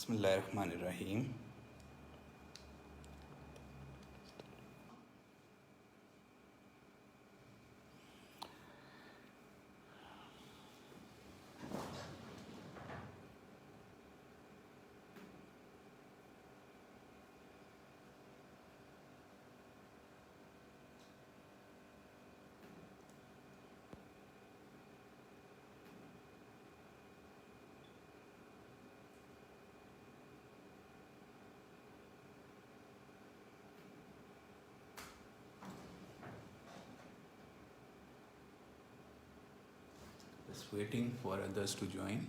Bismillahirrahmanirrahim. Just waiting for others to join.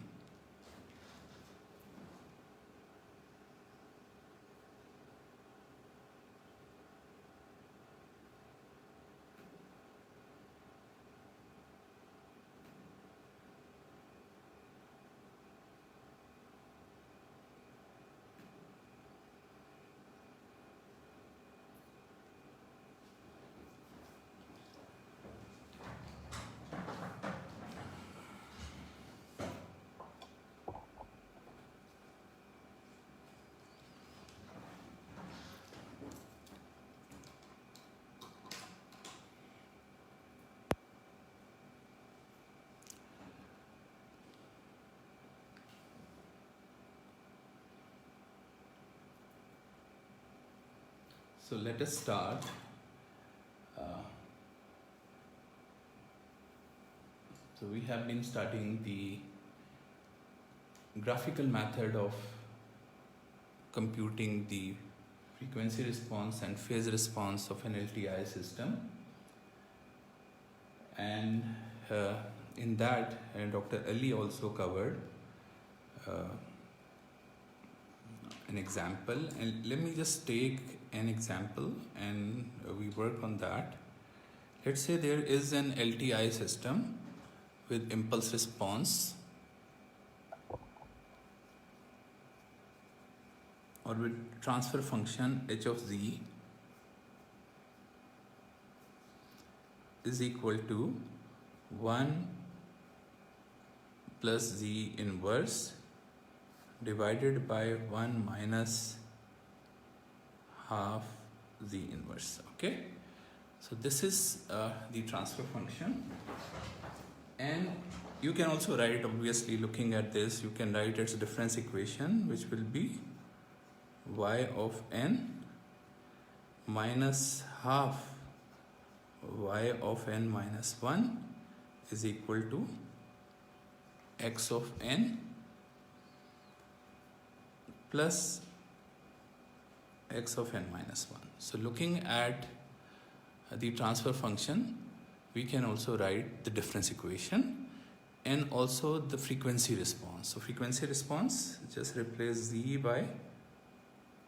So let us start. So we have been studying the graphical method of computing the frequency response and phase response of an LTI system. And in that, Dr. Ali also covered an example, and let me just take an example and we work on that. Let's say there is an LTI system with impulse response or with transfer function h of z is equal to 1 plus z inverse divided by 1 minus half z inverse. Okay, so this is the transfer function, and you can also write, obviously looking at this, you can write its difference equation, which will be y of n minus half y of n minus 1 is equal to x of n plus x of n minus 1. So looking at the transfer function, we can also write the difference equation and also the frequency response. So frequency response, just replace z by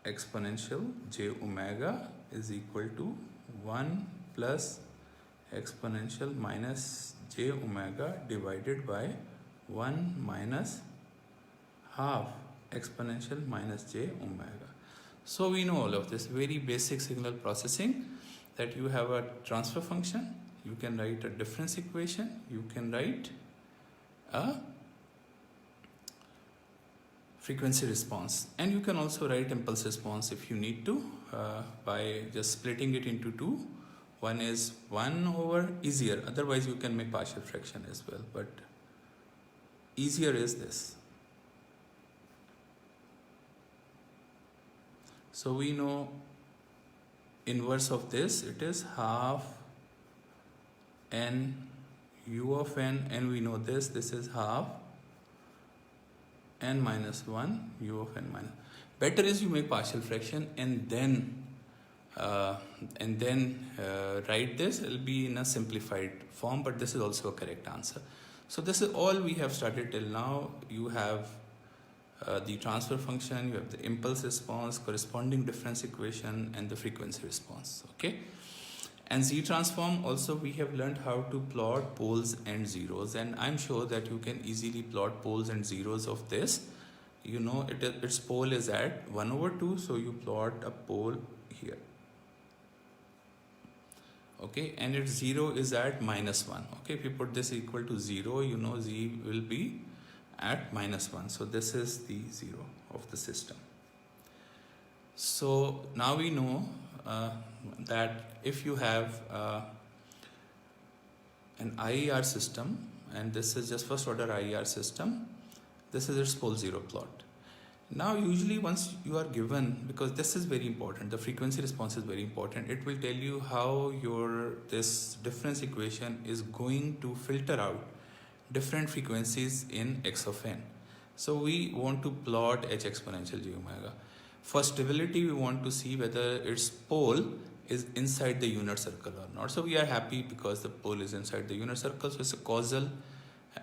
exponential j omega is equal to 1 plus exponential minus j omega divided by 1 minus half exponential minus j omega. So we know all of this, very basic signal processing, that you have a transfer function, you can write a difference equation, you can write a frequency response, and you can also write impulse response if you need to by just splitting it into two. One is 1 over, easier, otherwise you can make partial fraction as well, but easier is this. So we know inverse of this, it is half n u of n, and we know this is half n minus 1 u of n minus. Better is you make partial fraction and then write this. It will be in a simplified form, but this is also a correct answer. So this is all we have studied till now. You have the transfer function, you have the impulse response, corresponding difference equation, and the frequency response. Okay, and Z transform also we have learned how to plot poles and zeros, and I'm sure that you can easily plot poles and zeros of this. You know its pole is at 1 over 2, so you plot a pole here. Okay, and its 0 is at minus 1. Okay, if you put this equal to 0, you know Z will be at -1. So this is the 0 of the system. So now we know that if you have an IER system, and this is just first order IER system, this is its pole 0 plot. Now usually once you are given, because this is very important, the frequency response is very important, it will tell you how this difference equation is going to filter out different frequencies in x of n. So we want to plot h exponential j omega. For stability, we want to see whether its pole is inside the unit circle or not. So we are happy because the pole is inside the unit circle. So it's a causal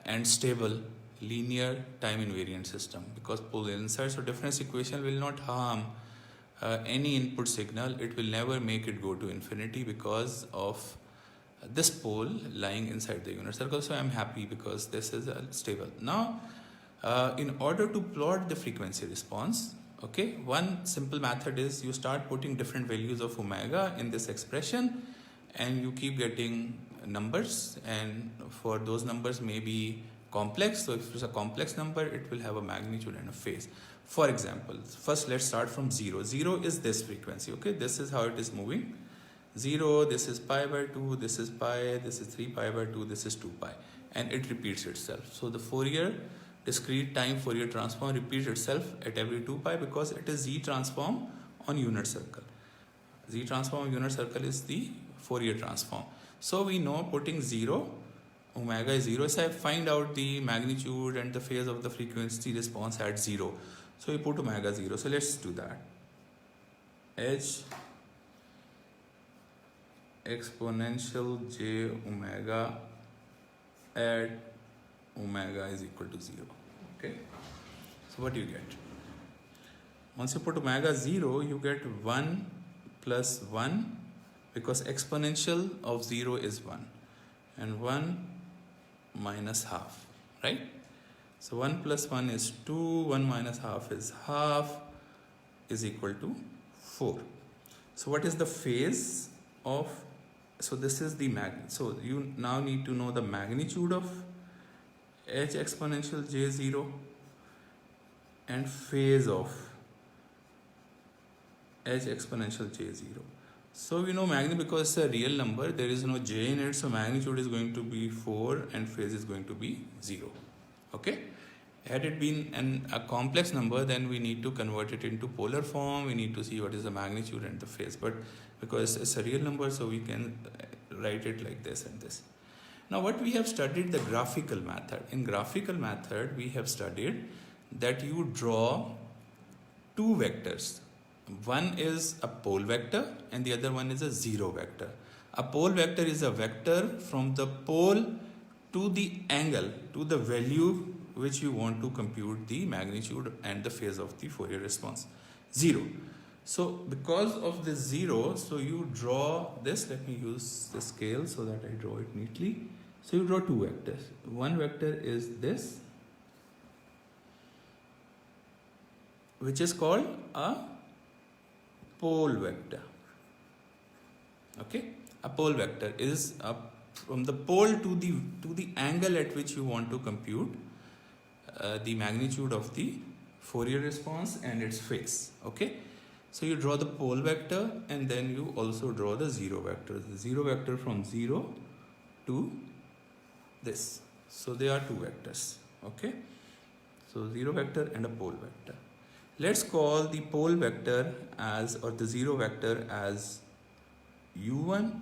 and stable linear time invariant system because pole is inside. So difference equation will not harm any input signal. It will never make it go to infinity because of this pole lying inside the unit circle. So I'm happy because this is stable. Now, in order to plot the frequency response, okay, one simple method is you start putting different values of omega in this expression and you keep getting numbers, and for those numbers may be complex. So if it's a complex number, it will have a magnitude and a phase. For example, first let's start from 0. 0 is this frequency, okay? This is how it is moving. 0, this is pi by 2, this is pi, this is 3 pi by 2, this is 2 pi. And it repeats itself. So the Fourier discrete time Fourier transform repeats itself at every 2 pi because it is Z transform on unit circle. Z transform on unit circle is the Fourier transform. So we know putting 0, omega is 0, so I find out the magnitude and the phase of the frequency response at 0. So we put omega 0. So let's do that. H exponential j omega at omega is equal to 0. Okay. So what do you get? Once you put omega 0, you get 1 plus 1 because exponential of 0 is 1 and 1 minus half, right? So 1 plus 1 is 2, 1 minus half is half is equal to 4. So what is the phase of, so this is the magnitude. So you now need to know the magnitude of h exponential j0 and phase of h exponential j0. So we know magnitude because it's a real number, there is no j in it, so magnitude is going to be 4 and phase is going to be 0. Okay. Had it been a complex number, then we need to convert it into polar form. We need to see what is the magnitude and the phase. But because it's a real number, so we can write it like this and this. Now what we have studied, the graphical method. In graphical method, we have studied that you draw two vectors. One is a pole vector and the other one is a zero vector. A pole vector is a vector from the pole to the angle, to the value which you want to compute the magnitude and the phase of the Fourier response. 0. So because of this 0, so you draw this, let me use the scale so that I draw it neatly. So you draw two vectors. One vector is this, which is called a pole vector. Okay, a pole vector is from the pole to the angle at which you want to compute the magnitude of the Fourier response and its phase. Okay, so you draw the pole vector and then you also draw the zero vector. The zero vector from 0 to this. So they are two vectors. Okay, so zero vector and a pole vector. Let's call the pole vector as, or the zero vector as u1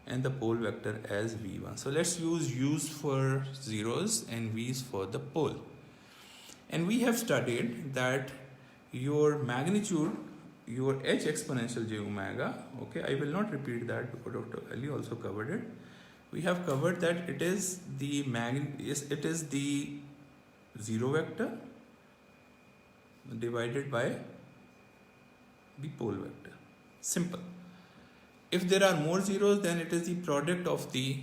and the pole vector as v1. So let's use u's for zeros and v's for the pole. And we have studied that your magnitude, your h exponential j omega, okay, I will not repeat that because Dr. Ali also covered it. We have covered that it is the zero vector divided by the pole vector. Simple. If there are more zeros, then it is the product of the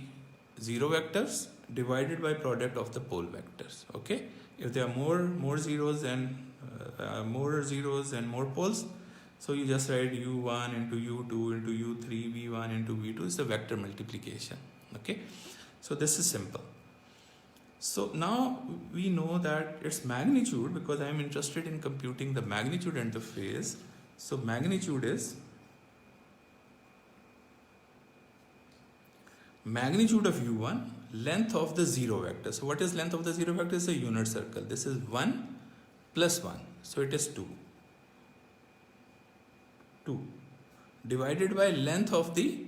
zero vectors divided by product of the pole vectors. Okay. If there are more zeros and more poles, so you just write u1 into u2 into u3 v1 into v2 is the vector multiplication. Okay. So this is simple. So now we know that its magnitude, because I am interested in computing the magnitude and the phase. So magnitude is magnitude of u1, length of the zero vector. So what is length of the zero vector? Is a unit circle. This is 1 plus 1. So it is 2. 2 divided by length of the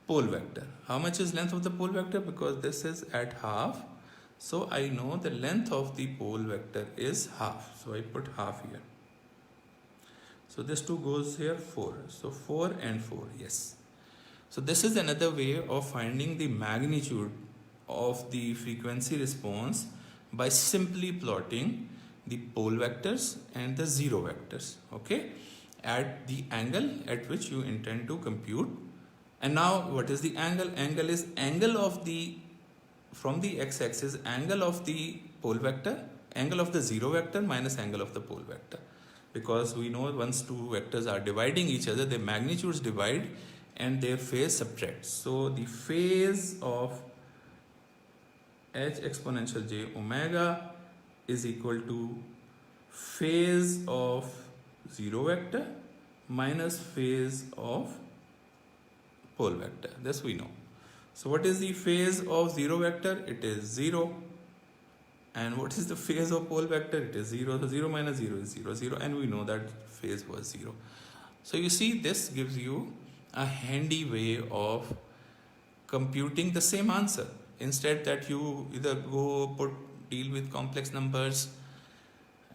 pole vector. How much is length of the pole vector? Because this is at half. So I know the length of the pole vector is half. So I put half here. So this 2 goes here 4. So 4 and 4. Yes. So this is another way of finding the magnitude of the frequency response by simply plotting the pole vectors and the zero vectors, okay, at the angle at which you intend to compute. And now what is the angle? Angle is angle of the, from the x-axis, angle of the pole vector, angle of the zero vector minus angle of the pole vector. Because we know once two vectors are dividing each other, their magnitudes divide and their phase subtracts. So the phase of h exponential j omega is equal to phase of zero vector minus phase of pole vector. This we know. So what is the phase of zero vector? It is 0. And what is the phase of pole vector? It is 0. So 0 minus 0 is 0, 0. And we know that phase was 0. So you see, this gives you a handy way of computing the same answer. Instead that you either deal with complex numbers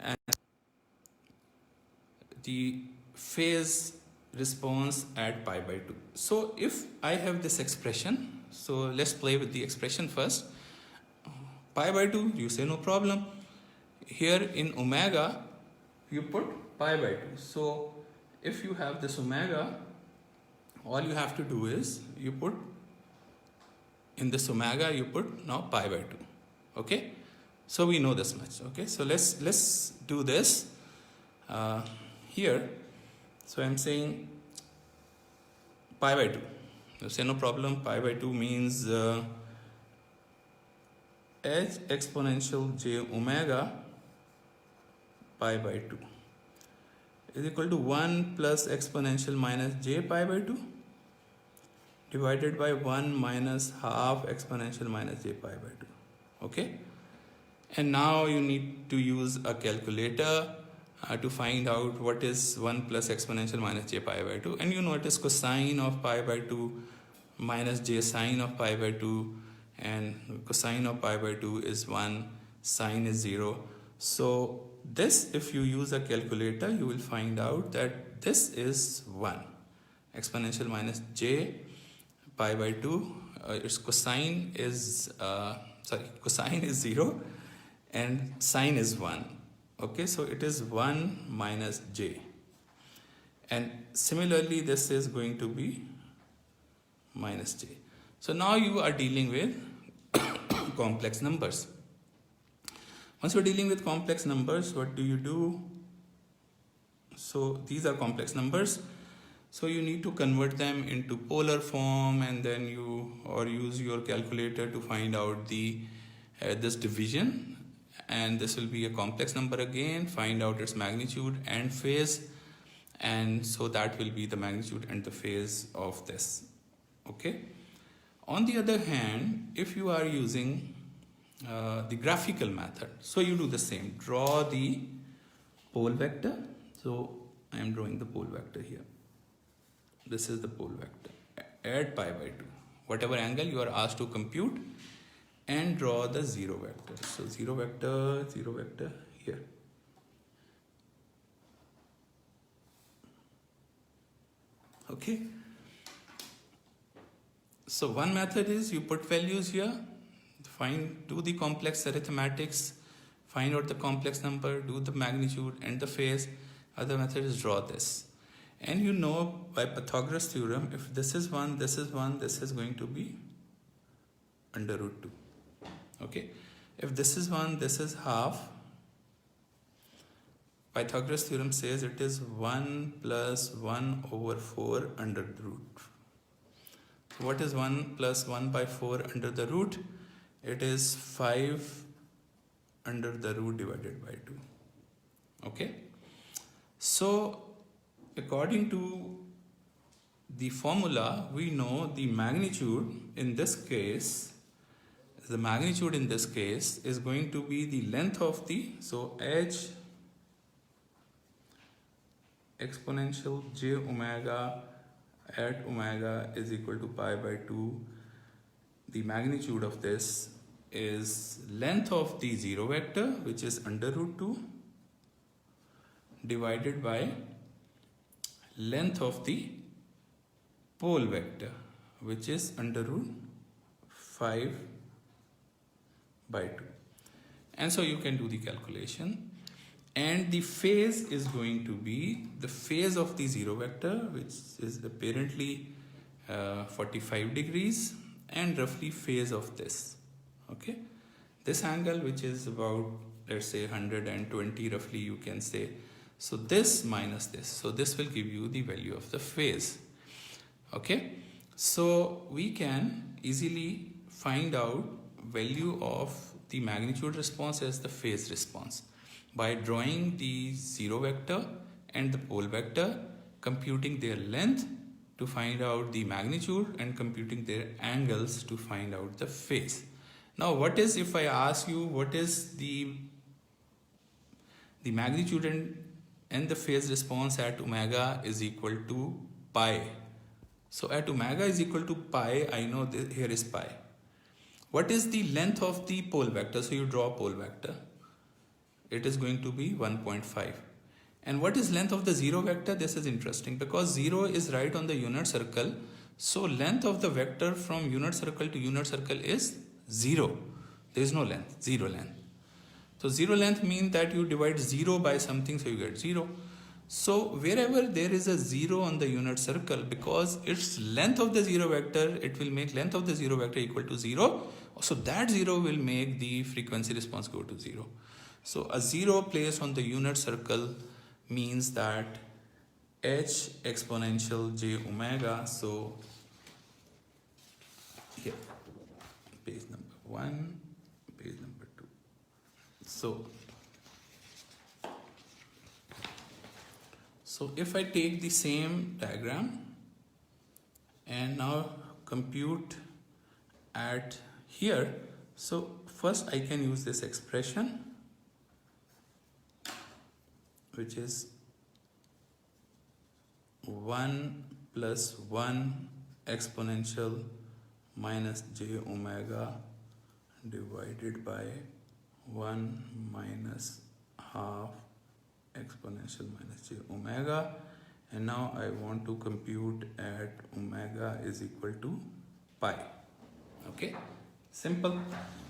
and the phase response at pi by 2. So if I have this expression, so let's play with the expression first. Pi by 2, you say no problem. Here in omega, you put pi by 2. So if you have this omega, all you have to do is you put in this omega, you put now pi by 2. Okay, so we know this much. Okay, so let's do this here. So I'm saying pi by 2. You say no problem. Pi by 2 means h exponential j omega pi by 2 is equal to 1 plus exponential minus j pi by 2 divided by 1 minus half exponential minus j pi by 2. Okay, and now you need to use a calculator to find out what is 1 plus exponential minus j pi by 2, and you know it is cosine of pi by 2 minus j sine of pi by 2, and cosine of pi by 2 is 1, sine is 0. So this, if you use a calculator, you will find out that this is 1 exponential minus j pi by 2. Its cosine is cosine is 0 and sine is 1. Okay, so it is 1 minus j, and similarly this is going to be minus j. So now you are dealing with complex numbers. Once you're dealing with complex numbers, what do you do? So these are complex numbers. So you need to convert them into polar form, and then you use your calculator to find out the this division, and this will be a complex number again. Find out its magnitude and phase, and so that will be the magnitude and the phase of this. Okay. On the other hand, if you are using the graphical method, so you do the same. Draw the pole vector. So I am drawing the pole vector here. This is the pole vector at pi by 2. Whatever angle you are asked to compute, and draw the zero vector. So zero vector here. Okay. So one method is you put values here, do the complex arithmetics, find out the complex number, do the magnitude and the phase. Other method is draw this. And you know by Pythagoras theorem, if this is 1, this is 1, this is going to be under root 2. Okay. If this is 1, this is half. Pythagoras theorem says it is 1 plus 1 over 4 under the root. So what is 1 plus 1 by 4 under the root? It is 5 under the root divided by 2. Okay, so according to the formula, we know the magnitude in this case, is going to be the length of the, so h exponential j omega at omega is equal to pi by 2. The magnitude of this is length of the zero vector, which is under root 2, divided by length of the pole vector, which is under root 5 by 2. And so you can do the calculation. And the phase is going to be the phase of the zero vector, which is apparently 45 degrees, and roughly phase of this. Okay, this angle, which is about, let's say, 120 roughly, you can say. So this minus this, so this will give you the value of the phase. Okay, so we can easily find out value of the magnitude response as the phase response by drawing the zero vector and the pole vector, computing their length to find out the magnitude, and computing their angles to find out the phase. Now, what is, if I ask you, what is the magnitude and the phase response at omega is equal to pi? So at omega is equal to pi, I know that here is pi. What is the length of the pole vector? So you draw a pole vector. It is going to be 1.5. And what is length of the zero vector? This is interesting because 0 is right on the unit circle. So length of the vector from unit circle to unit circle is 0. There is no length, 0 length. So 0 length means that you divide 0 by something, so you get 0. So wherever there is a 0 on the unit circle, because its length of the zero vector, it will make length of the zero vector equal to 0. So that 0 will make the frequency response go to 0. So a 0 placed on the unit circle means that h exponential j omega, so here, page number 1, page number 2. So if I take the same diagram and now compute at here, so first I can use this expression, which is 1 plus 1 exponential minus j omega divided by 1 minus half exponential minus j omega, and now I want to compute at omega is equal to pi. Okay, simple.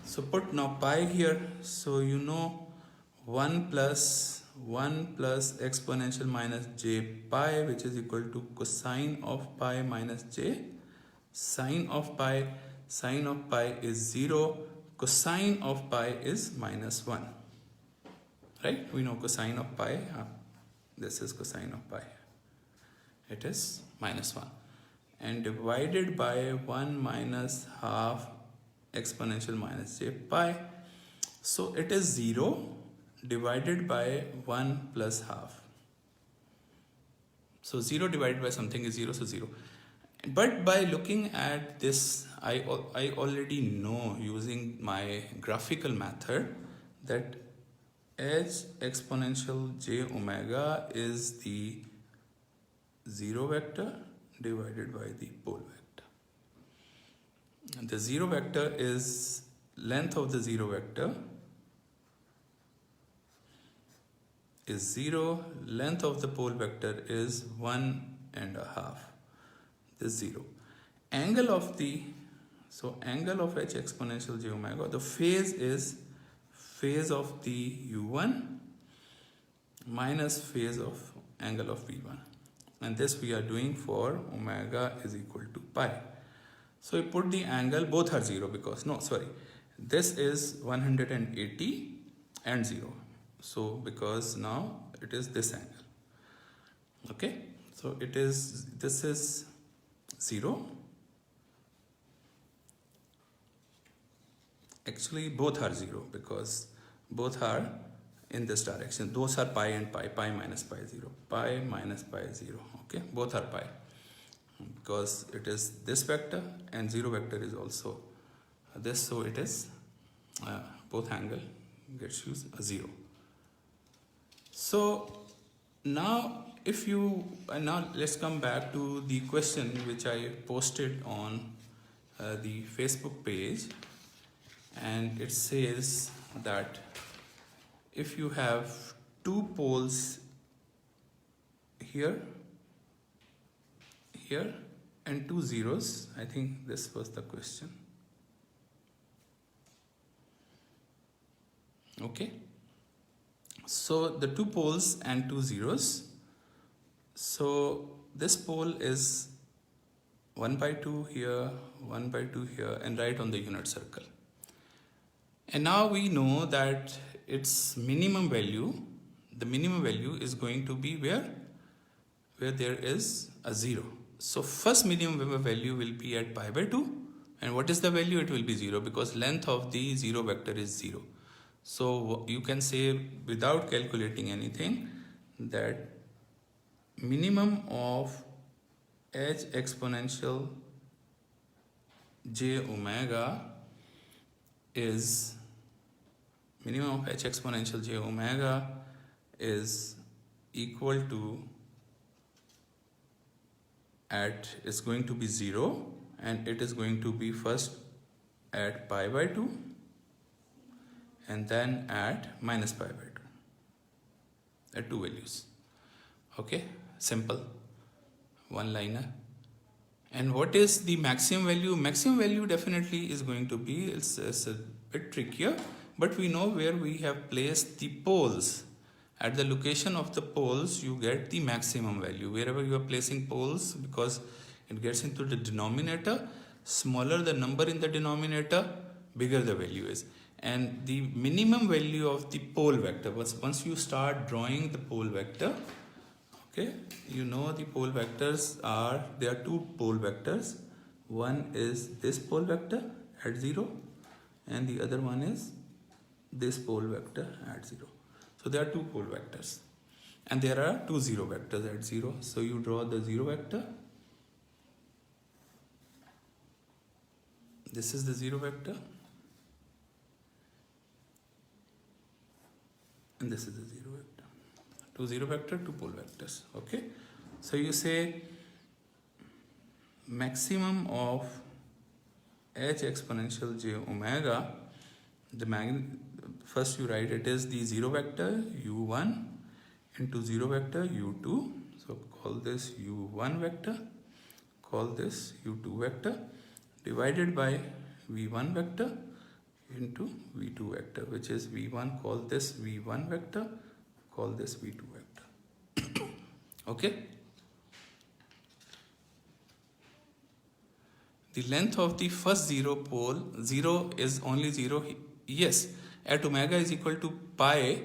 So put now pi here, so you know 1 plus exponential minus j pi, which is equal to cosine of pi minus j. Sine of pi is 0, cosine of pi is minus 1. Right? We know cosine of pi, this is cosine of pi, it is minus 1. And divided by 1 minus half exponential minus j pi. So it is 0 divided by 1 plus half. So 0 divided by something is 0, so 0. But by looking at this, I already know using my graphical method that h exponential j omega is the zero vector divided by the pole vector. And the zero vector is length of the zero vector is 0, length of the pole vector is 1.5. This 0. Angle of the, so angle of h exponential j omega, the phase is phase of the u1 minus phase of angle of v1, and this we are doing for omega is equal to pi. So we put the angle, both are 0 because, no, sorry, this is 180 and 0. So because now it is this angle. Okay, so it is, this is 0. Actually both are 0 because both are in this direction. Those are pi and pi, pi minus pi 0, pi minus pi 0. Okay, both are pi because it is this vector and 0 vector is also this, so it is both angle gets used a 0. So now if you now let's come back to the question which I posted on the Facebook page, and it says that if you have two poles here and two zeros, I think this was the question. Okay, so the two poles and two zeros, so this pole is 1/2 here, 1/2 here, and right on the unit circle. And now we know that its minimum value, the minimum value is going to be where there is a 0. So first minimum value will be at pi/2, and what is the value? It will be 0 because length of the 0 vector is 0. So you can say without calculating anything that minimum of h exponential j omega is equal to is going to be 0, and it is going to be first at pi/2 and then at minus pi/2 at two values. Okay, simple, one liner. And what is the maximum value? Maximum value definitely is going to be, it's a bit trickier, but we know where we have placed the poles. At the location of the poles, you get the maximum value. Wherever you are placing poles, because it gets into the denominator, smaller the number in the denominator, bigger the value is. And the minimum value of the pole vector, once you start drawing the pole vector, okay, you know the pole vectors are, there are two pole vectors. One is this pole vector at 0, and the other one is this pole vector at 0. So there are two pole vectors, and there are two 0 vectors at 0. So you draw the 0 vector. This is the 0 vector, and this is the 0 vector. Two 0 vector, two pole vectors. Okay, so you say maximum of h exponential j omega, first you write it is the 0 vector u1 into 0 vector u2. So call this u1 vector, call this u2 vector, divided by v1 vector into v2 vector, which is v1, call this v1 vector, call this v2 vector. Okay, the length of the first 0 pole, 0 is only 0, yes, at omega is equal to pi,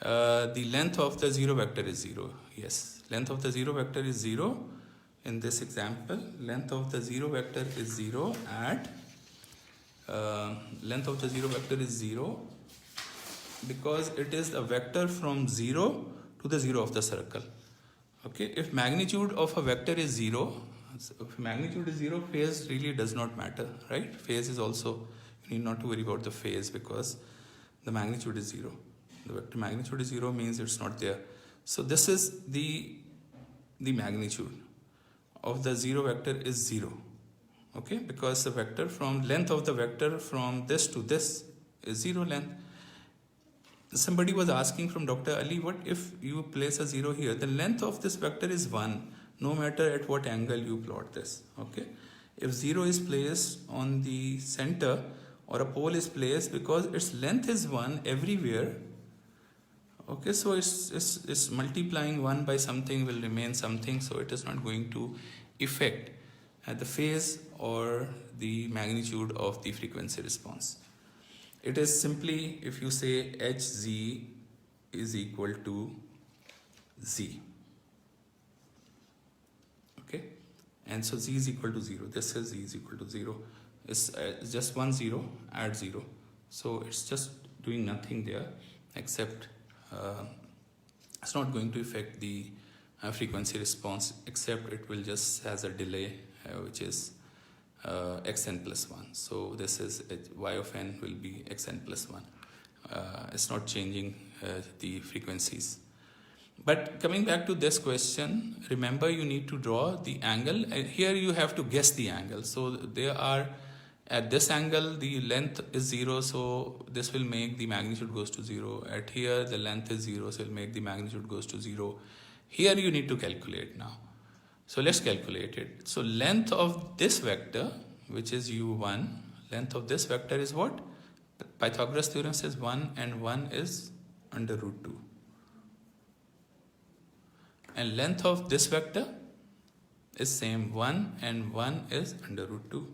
the length of the 0 vector is 0. Yes, length of the 0 vector is 0. In this example, length of the 0 vector is 0 at length of the 0 vector is 0 because it is a vector from 0 to the 0 of the circle. Okay, if magnitude of a vector is 0, if magnitude is 0, phase really does not matter, right? Phase is also, you need not to worry about the phase because the magnitude is 0. The vector magnitude is 0 means it's not there. So this is the magnitude of the 0 vector is 0. Okay, because the vector from length of the vector from this to this is 0 length. Somebody was asking from Dr. Ali, what if you place a 0 here? The length of this vector is 1, no matter at what angle you plot this. Okay, if 0 is placed on the center or a pole is placed, because its length is 1 everywhere. Okay, so it's multiplying 1 by something will remain something, so it is not going to affect the phase or the magnitude of the frequency response. It is simply, if you say Hz is equal to Z. Okay, and so Z is equal to 0. This is Z is equal to 0. It's just one 0, add 0. So it's just doing nothing there except it's not going to affect the frequency response, except it will just has a delay which is xn plus 1. So this is y of n will be xn plus 1. It's not changing the frequencies. But coming back to this question, remember you need to draw the angle. Here you have to guess the angle. So there are, at this angle the length is 0, so this will make the magnitude goes to 0. At here the length is 0, so it will make the magnitude goes to 0. Here you need to calculate now. So let's calculate it. So length of this vector, which is u1, length of this vector is what? Pythagoras theorem says 1 and 1 is under root 2. And length of this vector is same, 1 and 1 is under root 2.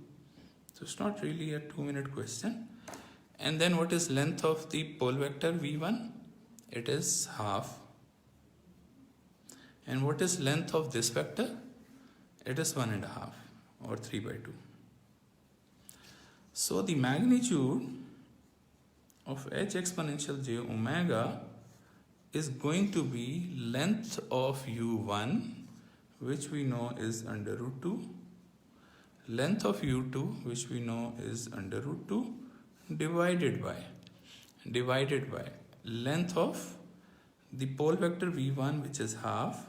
So it's not really a 2-minute question. And then what is length of the pole vector v1? It is half. And what is length of this vector? It is 1.5 or 3/2. So the magnitude of h exponential j omega is going to be length of u1, which we know is under root 2, length of u2, which we know is under root 2, divided by length of the pole vector v1, which is half,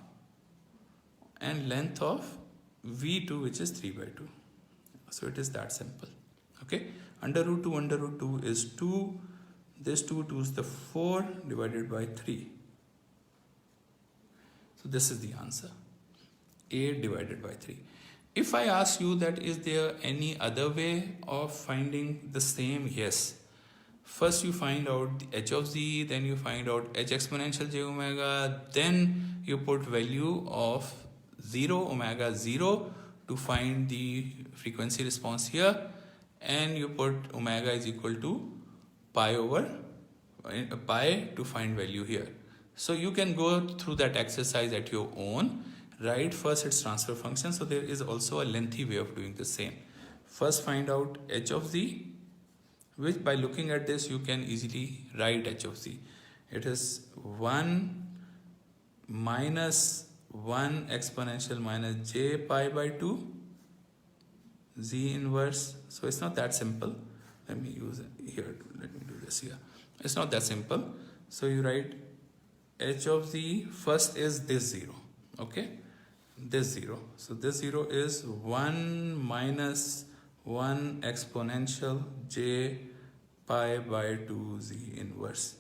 and length of v2, which is 3/2. So it is that simple. Okay, under root 2 is 2. This 2 is the 4 divided by 3. So this is the answer, 8 divided by 3. If I ask you that is there any other way of finding the same? Yes. First you find out the h of z, then you find out h exponential j omega, then you put value of 0 omega 0 to find the frequency response here, and you put omega is equal to pi over pi to find value here. So you can go through that exercise at your own. Write first its transfer function. So there is also a lengthy way of doing the same. First find out h of z, which by looking at this you can easily write h of z. It is 1 minus 1 exponential minus j pi by 2 z inverse. So it's not that simple. Let me use it here. Let me do this here. It's not that simple. So you write h of z, first is this 0. Okay, this 0. So this 0 is 1 minus 1 exponential j pi by 2 z inverse.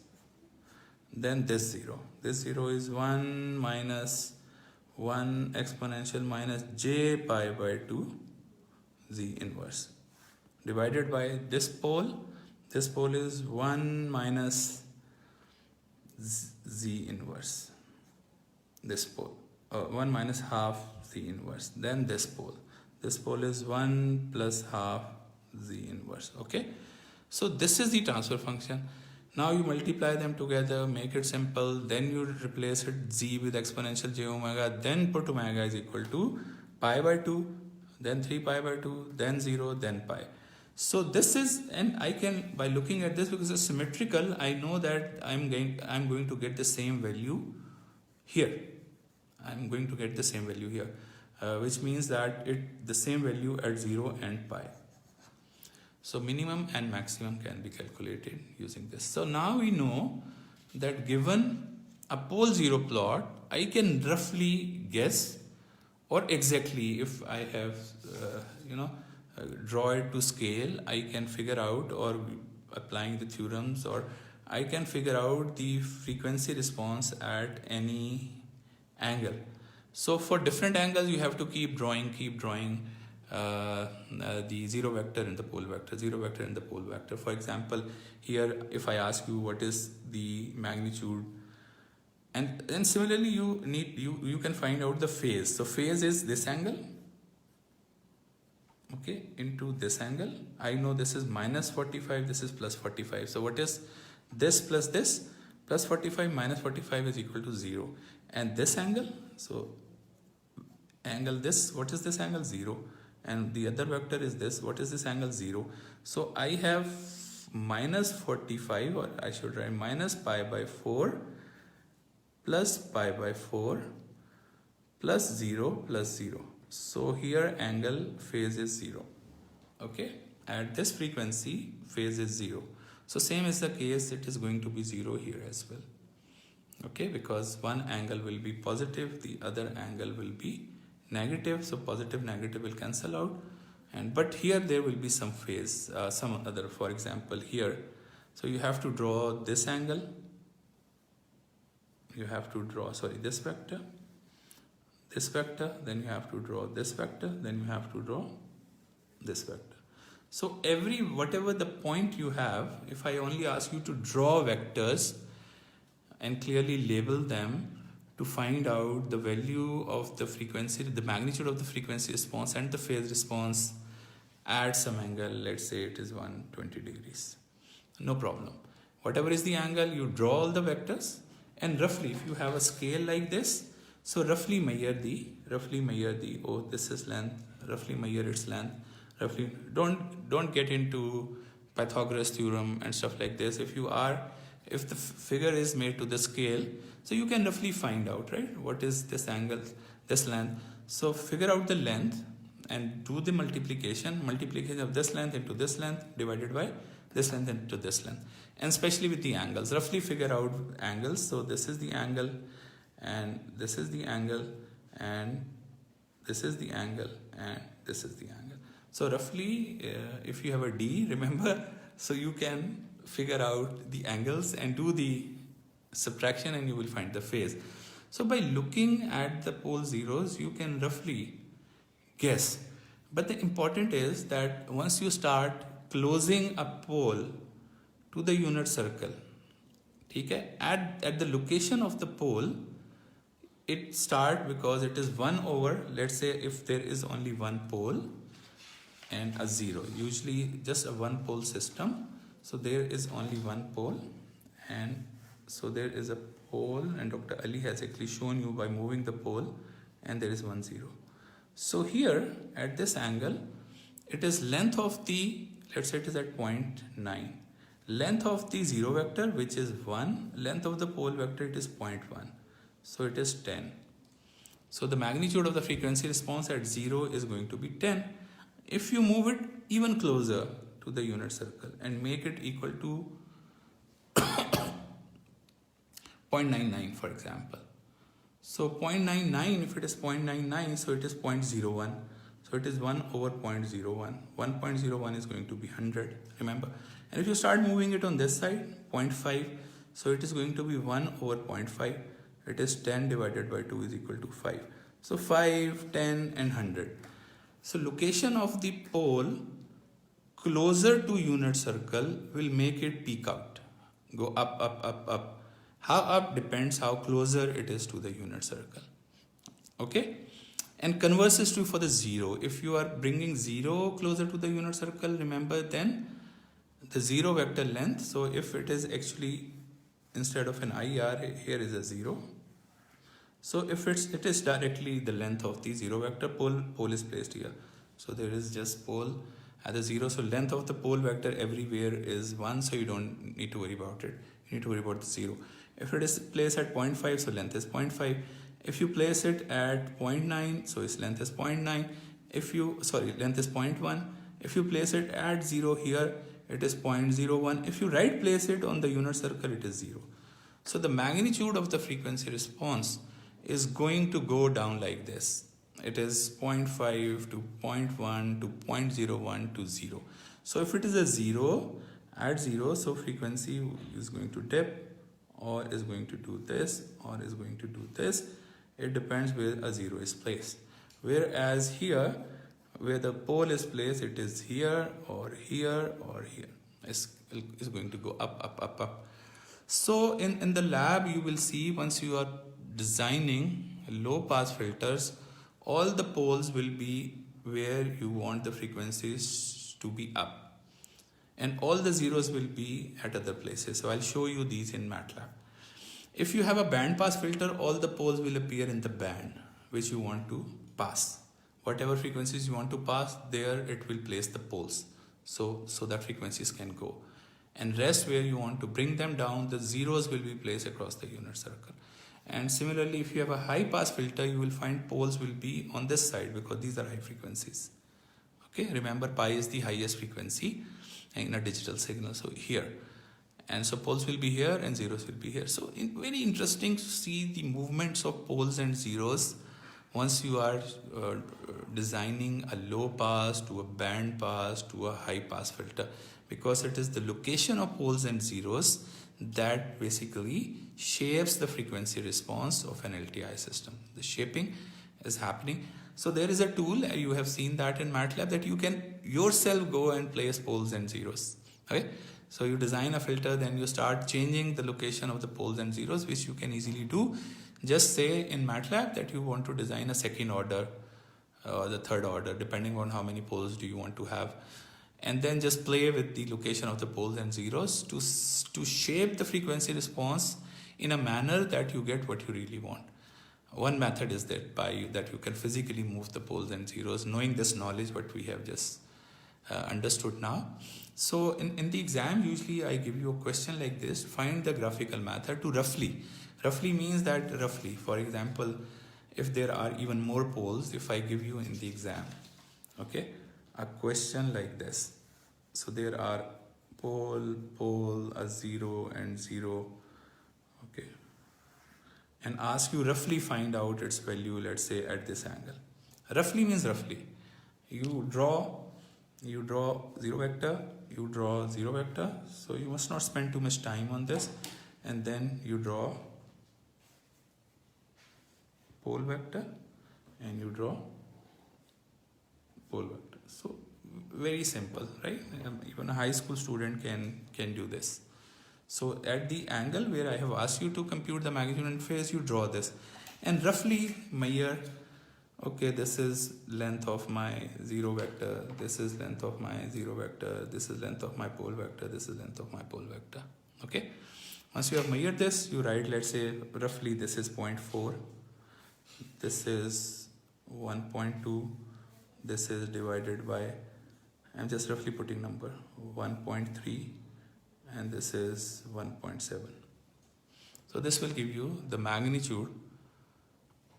Then this 0. This 0 is 1 minus 1 exponential minus j pi by 2 z inverse. Divided by this pole. This pole is 1 minus z inverse. This pole. 1 minus half z inverse. Then this pole. This pole is 1 plus half z inverse. Okay. So this is the transfer function. Now you multiply them together, make it simple. Then you replace it z with exponential j omega. Then put omega is equal to pi by 2. Then 3 pi by 2. Then 0. Then pi. So this is, and I can, by looking at this, because it's symmetrical, I know that I'm going to get the same value here. I'm going to get the same value here, which means that the same value at 0 and pi. So minimum and maximum can be calculated using this. So now we know that given a pole 0 plot, I can roughly guess, or exactly, if I have, draw it to scale, I can figure out, or applying the theorems, or I can figure out the frequency response at any angle. So for different angles you have to keep drawing the 0 vector and the pole vector, 0 vector and the pole vector. For example, here if I ask you what is the magnitude, and similarly you can find out the phase. So phase is this angle, okay, into this angle. I know this is minus 45, this is plus 45. So what is this plus this? Plus 45 minus 45 is equal to 0. And this angle, so angle this, what is this angle? 0. And the other vector is this, what is this angle? 0. So I have minus 45, or I should write minus pi by 4 plus pi by 4 plus 0 plus 0. So here angle phase is 0. Okay, at this frequency phase is 0. So same is the case, it is going to be 0 here as well. Okay, because one angle will be positive, the other angle will be negative, so positive negative will cancel out. And but here there will be some phase, some other, for example here, so you have to draw this angle, you have to draw, sorry, this vector, then you have to draw this vector, then you have to draw this vector. So every, whatever the point you have, if I only ask you to draw vectors and clearly label them to find out the value of the frequency, the magnitude of the frequency response and the phase response at some angle, let's say it is 120 degrees. No problem. Whatever is the angle, you draw all the vectors, and roughly, if you have a scale like this, so roughly measure the, oh, this is length, roughly measure its length, roughly, don't get into Pythagoras theorem and stuff like this. If the figure is made to the scale, so you can roughly find out, right, what is this angle, this length. So figure out the length and do the multiplication of this length into this length divided by this length into this length. And especially with the angles, roughly figure out angles. So this is the angle, and this is the angle, and this is the angle, and this is the angle. So roughly, if you have a D, remember, so you can figure out the angles and do the subtraction and you will find the phase. So by looking at the pole zeros, you can roughly guess. But the important is that once you start closing a pole to the unit circle, okay, at the location of the pole, it start, because it is 1 over, let's say if there is only one pole and a 0, usually just a one pole system. So there is only one pole, and so there is a pole, and Dr. Ali has actually shown you by moving the pole, and there is 1 0. So here at this angle, it is length of the, let's say it is at 0.9, length of the 0 vector, which is 1, length of the pole vector, it is 0.1, so it is 10. So the magnitude of the frequency response at 0 is going to be 10. If you move it even closer to the unit circle and make it equal to 0.99, for example. So 0.99, if it is 0.99, so it is 0.01. So it is 1 over 0.01. 1.01 is going to be 100, remember. And if you start moving it on this side, 0.5, so it is going to be 1 over 0.5. It is 10 divided by 2 is equal to 5. So 5, 10 and 100. So location of the pole closer to unit circle will make it peak out, go up, up, up, up. How up depends how closer it is to the unit circle. Okay, and converse is true for the 0. If you are bringing 0 closer to the unit circle, remember then the 0 vector length. So if it is actually, instead of an IR, here is a 0. So if it is directly the length of the 0 vector, pole is placed here. So there is just pole at the 0. So length of the pole vector everywhere is 1. So you don't need to worry about it. You need to worry about the 0. If it is placed at 0.5, so length is 0.5. If you place it at 0.9, so its length is 0.9. Length is 0.1. If you place it at 0 here, it is 0.01. If you right place it on the unit circle, it is 0. So the magnitude of the frequency response is going to go down like this. It is 0.5 to 0.1 to 0.01 to 0. So if it is a 0, at 0, so frequency is going to dip, or is going to do this, or is going to do this. It depends where a 0 is placed. Whereas here, where the pole is placed, it is here or here or here. It's going to go up, up, up, up. So in the lab, you will see, once you are designing low pass filters, all the poles will be where you want the frequencies to be up, and all the zeros will be at other places. So I'll show you these in MATLAB. If you have a band pass filter, all the poles will appear in the band which you want to pass. Whatever frequencies you want to pass, there it will place the poles, so that frequencies can go. and rest where you want to bring them down, the zeros will be placed across the unit circle. And similarly, if you have a high pass filter, you will find poles will be on this side because these are high frequencies. Okay, remember pi is the highest frequency in a digital signal, so here. And so poles will be here and zeros will be here. So very interesting to see the movements of poles and zeros once you are designing a low pass to a band pass to a high pass filter, because it is the location of poles and zeros that basically shapes the frequency response of an LTI system. The shaping is happening. So there is a tool, you have seen that in MATLAB, that you can yourself go and place poles and zeros. Okay, so you design a filter, then you start changing the location of the poles and zeros, which you can easily do. Just say in MATLAB that you want to design a second order or the third order, depending on how many poles do you want to have, and then just play with the location of the poles and zeros to shape the frequency response in a manner that you get what you really want. One method is that that you can physically move the poles and zeros, knowing this knowledge what we have just understood now. So in the exam, usually I give you a question like this: find the graphical method to roughly means that roughly, for example, if there are even more poles, if I give you in the exam, okay, a question like this. So there are pole, a zero and zero, okay, and ask you roughly find out its value, let's say at this angle. Roughly means roughly. You draw zero vector, you draw zero vector, so you must not spend too much time on this, and then you draw pole vector and you draw pole vector. So very simple, right? Even a high school student can do this. So at the angle where I have asked you to compute the magnitude and phase, you draw this and roughly measure, okay, this is length of my zero vector, this is length of my zero vector, this is length of my pole vector, this is length of my pole vector. Okay, once you have measured this, you write, let's say roughly this is 0.4, this is 1.2, this is divided by, I'm just roughly putting number, 1.3, and this is 1.7. So this will give you the magnitude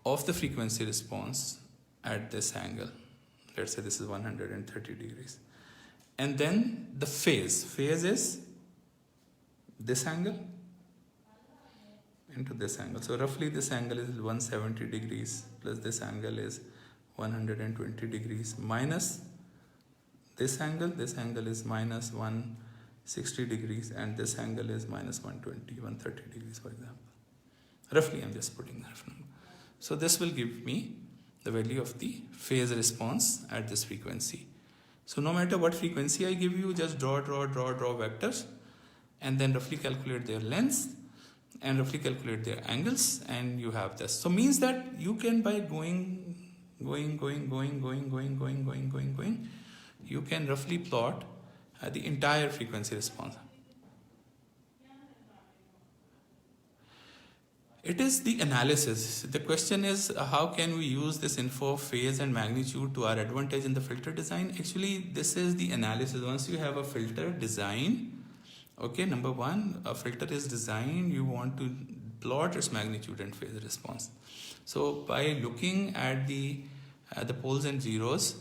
of the frequency response at this angle. Let's say this is 130 degrees. And then the phase is this angle into this angle. So roughly this angle is 170 degrees plus this angle is 120 degrees minus this angle is minus 160 degrees, and this angle is minus 120, 130 degrees, for example. Roughly, I'm just putting that number. So this will give me the value of the phase response at this frequency. So no matter what frequency I give you, just draw vectors and then roughly calculate their lengths and roughly calculate their angles, and you have this. So means that you can, by going, you can roughly plot the entire frequency response. It is the analysis. The question is, how can we use this info, phase and magnitude to our advantage in the filter design? Actually, this is the analysis. Once you have a filter design, okay, number one, a filter is designed, you want to plot its magnitude and phase response. So by looking at the poles and zeros,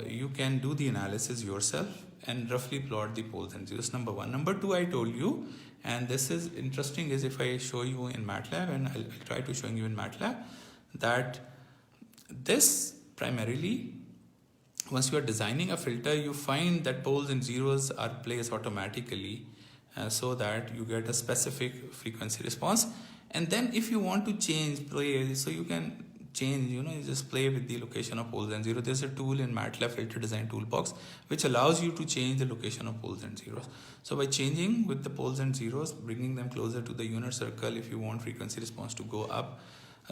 you can do the analysis yourself and roughly plot the poles and zeros, number one. Number two, I told you, and this is interesting, is if I show you in MATLAB, and I'll try to show you in MATLAB, that this primarily, once you are designing a filter, you find that poles and zeros are placed automatically so that you get a specific frequency response. And then if you want to change, play, so you can change, you just play with the location of poles and zeros. There's a tool in MATLAB filter design toolbox which allows you to change the location of poles and zeros. So by changing with the poles and zeros, bringing them closer to the unit circle, if you want frequency response to go up,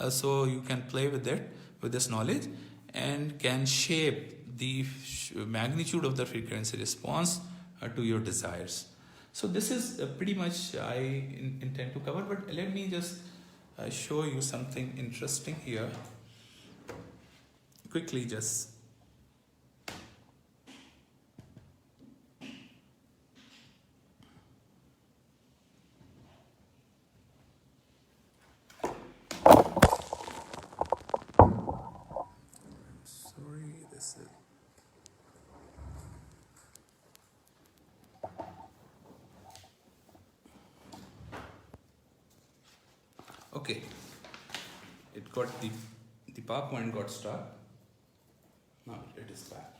so you can play with it, with this knowledge, and can shape the magnitude of the frequency response to your desires. So this is pretty much I intend to cover, but let me just show you something interesting here. Quickly, just Okay, it got the power point got stuck. Now it is back.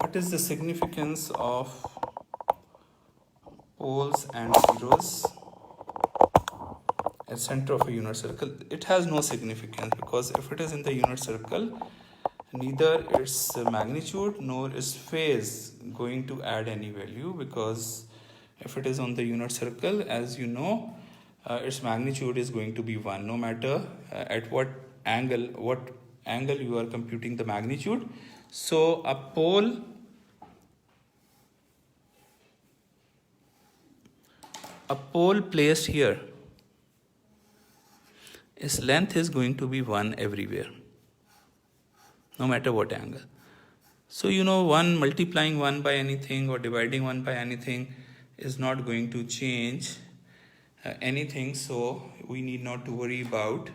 What is the significance of poles and zeros at center of a unit circle? It has no significance, because if it is in the unit circle, neither its magnitude nor its phase going to add any value, because if it is on the unit circle, as you know, its magnitude is going to be 1, no matter at what angle you are computing the magnitude. So a pole placed here, its length is going to be 1 everywhere, no matter what angle. So you know, multiplying 1 by anything or dividing 1 by anything is not going to change anything, so we need not to worry about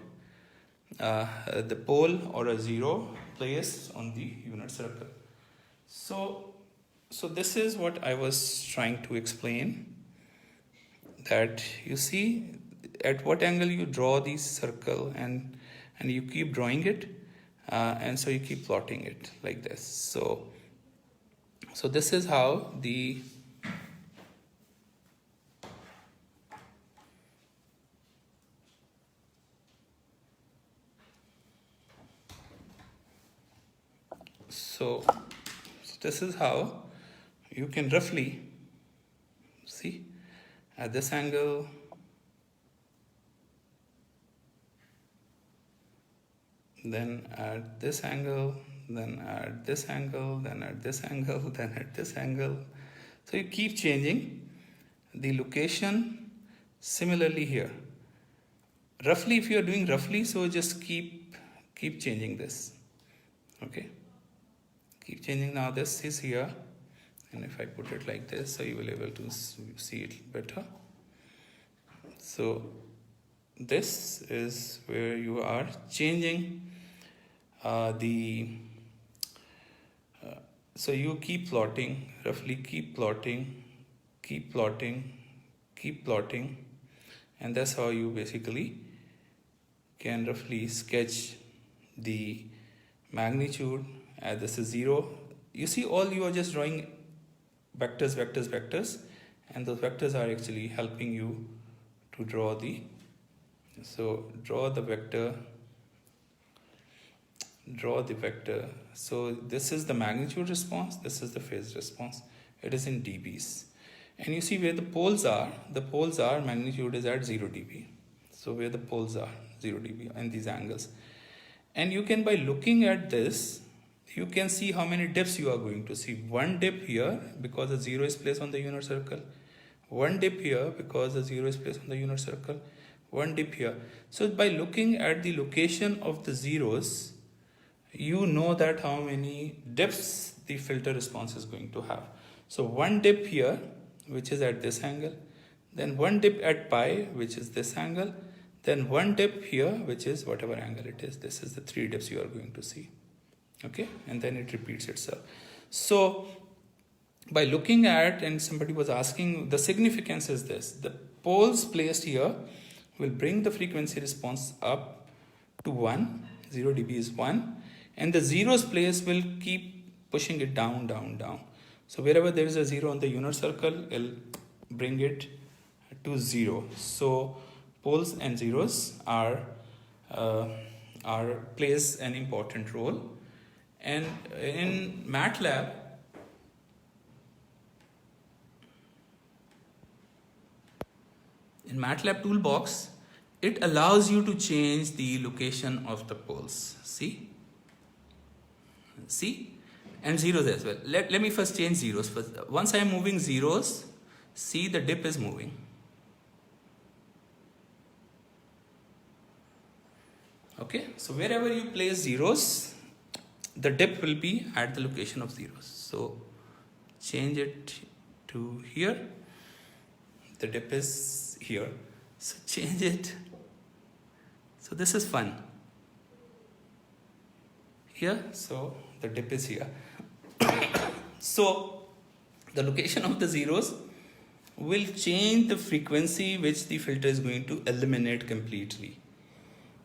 the pole or a zero placed on the unit circle. So this is what I was trying to explain, that you see at what angle you draw the circle, and you keep drawing it, and so you keep plotting it like this. So this is how the this is how you can roughly see at this angle, then at this angle, then at this angle, then at this angle, then at this angle. So you keep changing the location. Similarly here, roughly, if you are doing roughly, so just keep changing this. Okay, keep changing. Now this is here, and if I put it like this, so you will be able to see it better. So this is where you are changing so you keep plotting, roughly keep plotting, and that's how you basically can roughly sketch the magnitude. As this is 0, you see, all you are just drawing vectors, and those vectors are actually helping you to draw the vector. So this is the magnitude response, this is the phase response. It is in dBs, and you see where the poles are. Magnitude is at 0 dB. So where the poles are 0 dB in these angles, and you can, by looking at this, you can see how many dips you are going to see. One dip here because the 0 is placed on the unit circle. One dip here because the 0 is placed on the unit circle. One dip here. So by looking at the location of the zeros, you know that how many dips the filter response is going to have. So one dip here, which is at this angle, then one dip at pi, which is this angle, then one dip here, which is whatever angle it is. This is the 3 dips you are going to see. Okay, and then it repeats itself. So by looking at, and somebody was asking, the significance is this: the poles placed here will bring the frequency response up to 1, 0 dB is 1, and the zeros place will keep pushing it down. So wherever there is a 0 on the unit circle, it'll bring it to 0. So poles and zeros are plays an important role. And in MATLAB, toolbox, it allows you to change the location of the poles. See, and zeros as well. Let me first change zeros first. Once I am moving zeros, see, the dip is moving. Okay, so wherever you place zeros, the dip will be at the location of zeros. So change it to here. The dip is here. So change it. So this is fun. Here, so the dip is here. So the location of the zeros will change the frequency which the filter is going to eliminate completely.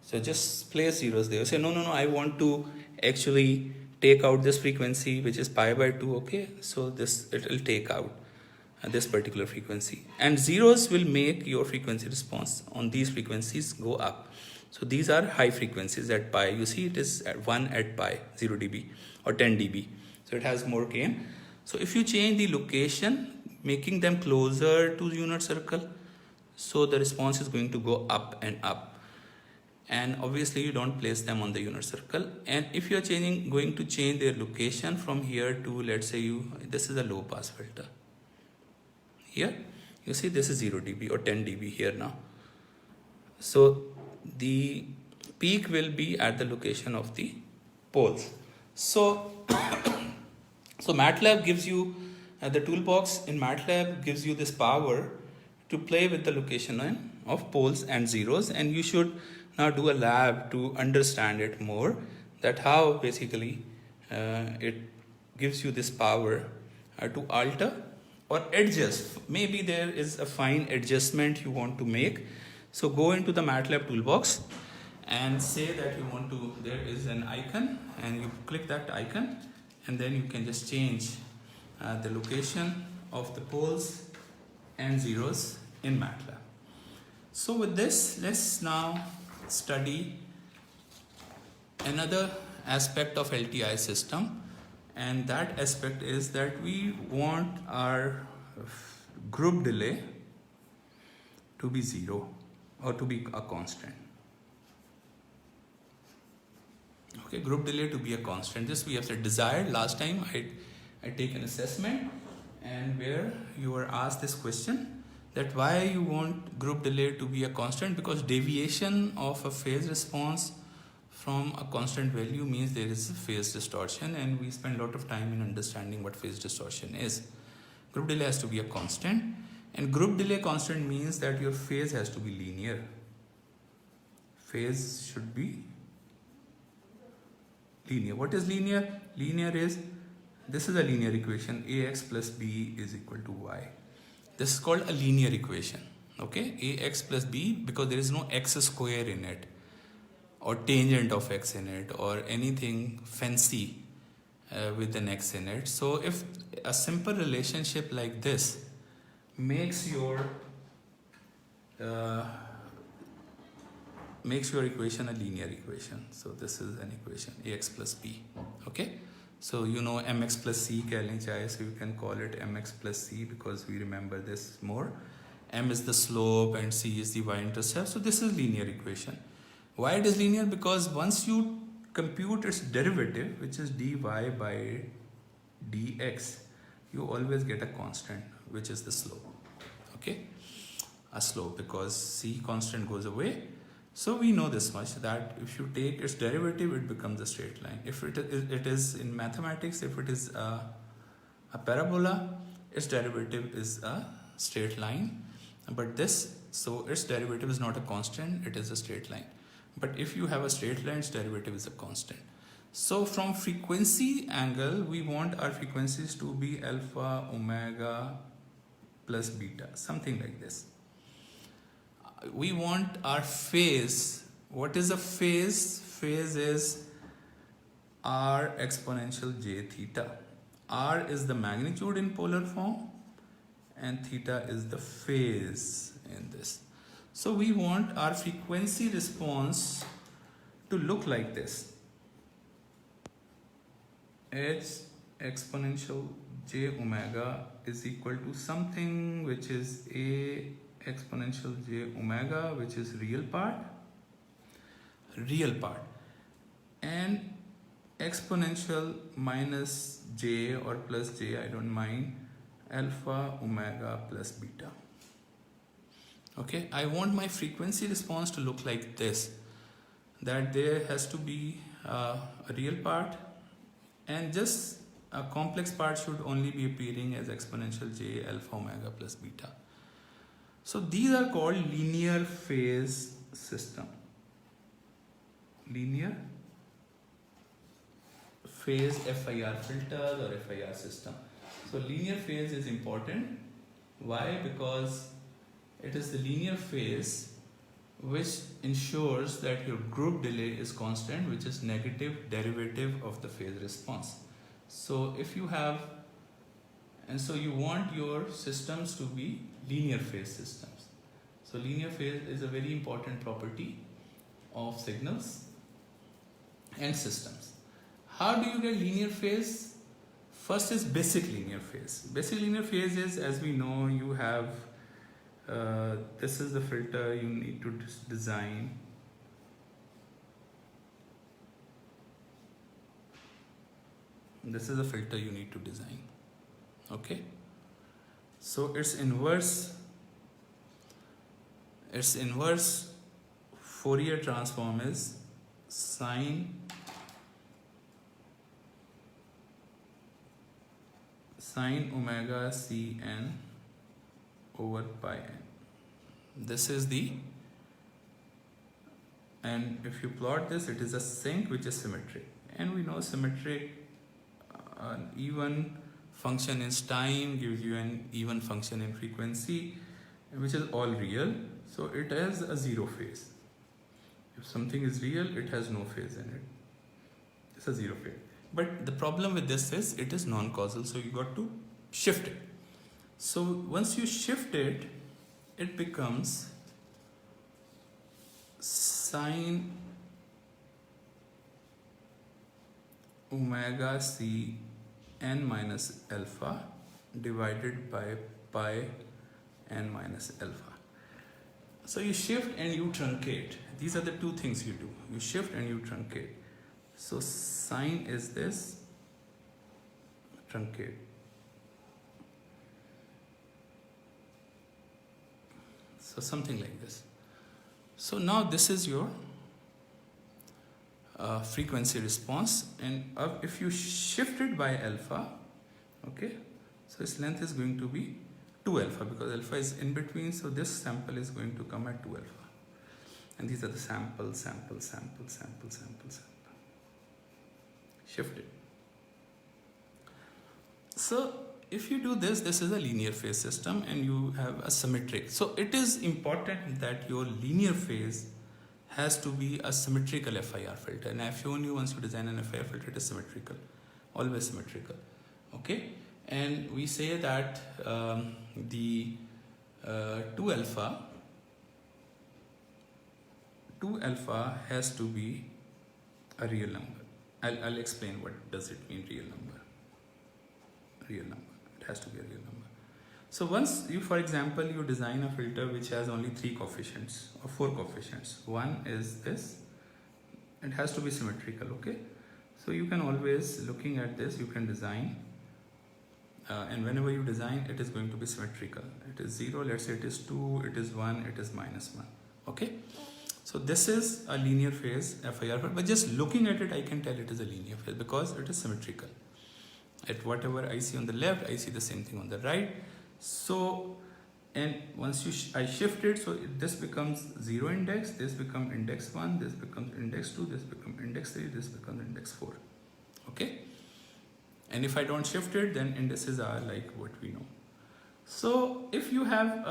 So just place zeros there. Say, no, I want to actually take out this frequency which is pi by 2, okay? So this, it will take out this particular frequency. And zeros will make your frequency response on these frequencies go up. So these are high frequencies at pi. You see it is at 1 at pi, 0 dB or 10 dB. So it has more gain. So if you change the location, making them closer to the unit circle, so the response is going to go up and up. And obviously you don't place them on the unit circle. And if you're going to change their location from here to, let's say this is a low pass filter. Here, you see this is 0 dB or 10 dB here now. So the peak will be at the location of the poles. So, so MATLAB gives you, the toolbox in MATLAB gives you this power to play with the location of poles and zeros, and you should now do a lab to understand it more, that how basically it gives you this power to alter or adjust. Maybe there is a fine adjustment you want to make. So go into the MATLAB toolbox and say that you want to, there is an icon, and you click that icon, and then you can just change the location of the poles and zeros in MATLAB. So with this, let's now study another aspect of LTI system, and that aspect is that we want our group delay to be 0 or to be a constant. Okay, group delay to be a constant. This we have said desired. Last time I take an assessment, and where you were asked this question, that why you want group delay to be a constant, because deviation of a phase response from a constant value means there is a phase distortion, and we spend a lot of time in understanding what phase distortion is. Group delay has to be a constant, and group delay constant means that your phase has to be linear. Phase should be linear. What is linear? Linear is, this is a linear equation, ax plus b is equal to y. This is called a linear equation. Okay, ax plus b, because there is no x square in it, or tangent of x in it, or anything fancy with an x in it. So if a simple relationship like this makes your equation a linear equation. So this is an equation, ax plus b. Okay, so you know mx plus c kya chahe, so you can call it mx plus c, because we remember this more. M is the slope and c is the y-intercept. So this is linear equation. Why it is linear? Because once you compute its derivative, which is dy by dx, you always get a constant, which is the slope. Okay, a slope, because c constant goes away. So we know this much, that if you take its derivative, it becomes a straight line. If it is in mathematics, if it is a parabola, its derivative is a straight line. But this, so its derivative is not a constant, it is a straight line. But if you have a straight line, its derivative is a constant. So from frequency angle, we want our frequencies to be alpha, omega plus beta, something like this. We want our phase. What is a phase? Phase is r exponential j theta. R is the magnitude in polar form, and theta is the phase in this. So we want our frequency response to look like this. H exponential j omega is equal to something which is a exponential j omega, which is real part, and exponential minus j or plus j, I don't mind, alpha omega plus beta. Okay, I want my frequency response to look like this, that there has to be a real part, and just a complex part should only be appearing as exponential j alpha omega plus beta. So these are called linear phase system. Linear phase FIR filters or FIR system. So linear phase is important. Why? Because it is the linear phase which ensures that your group delay is constant, which is negative derivative of the phase response. So if you have, and so you want your systems to be linear phase systems. So linear phase is a very important property of signals and systems. How do you get linear phase? First is basic linear phase. Basic linear phase is, as we know, you have this is the filter you need to design. This is the filter you need to design. Okay. So its inverse Fourier transform is sine omega Cn over pi n. This is the, and if you plot this, it is a sink which is symmetric, and we know symmetric, an even function in time gives you an even function in frequency, which is all real. So it has a zero phase. If something is real, it has no phase in it. It's a zero phase. But the problem with this is it is non-causal, so you got to shift it. So once you shift it, it becomes sine omega C n minus alpha divided by pi n minus alpha. So you shift and you truncate. These are the two things you do. You shift and you truncate. So sine is this, truncate. So something like this. So now this is your frequency response, and if you shift it by alpha, okay, so its length is going to be 2 alpha because alpha is in between, so this sample is going to come at 2 alpha. And these are the sample. Shift it. So if you do this, this is a linear phase system and you have a symmetric. So it is important that your linear phase has to be a symmetrical FIR filter. And I've shown you, once you design an FIR filter, it is symmetrical, always symmetrical. Okay, and we say that the 2 alpha has to be a real number. I'll explain what does it mean, real number. Real number. It has to be a real number. So once you, for example, you design a filter which has only 3 coefficients or 4 coefficients. One is this. It has to be symmetrical, okay? So you can always, looking at this, you can design. And whenever you design, it is going to be symmetrical. It is 0, let's say it is 2, it is 1, it is -1. Okay? So this is a linear phase FIR, but just looking at it, I can tell it is a linear phase because it is symmetrical. At whatever I see on the left, I see the same thing on the right. So, and once I shift it, so this becomes 0 index, this becomes index 1, this becomes index 2, this becomes index 3, this becomes index 4. Okay? And if I don't shift it, then indices are like what we know. So if you have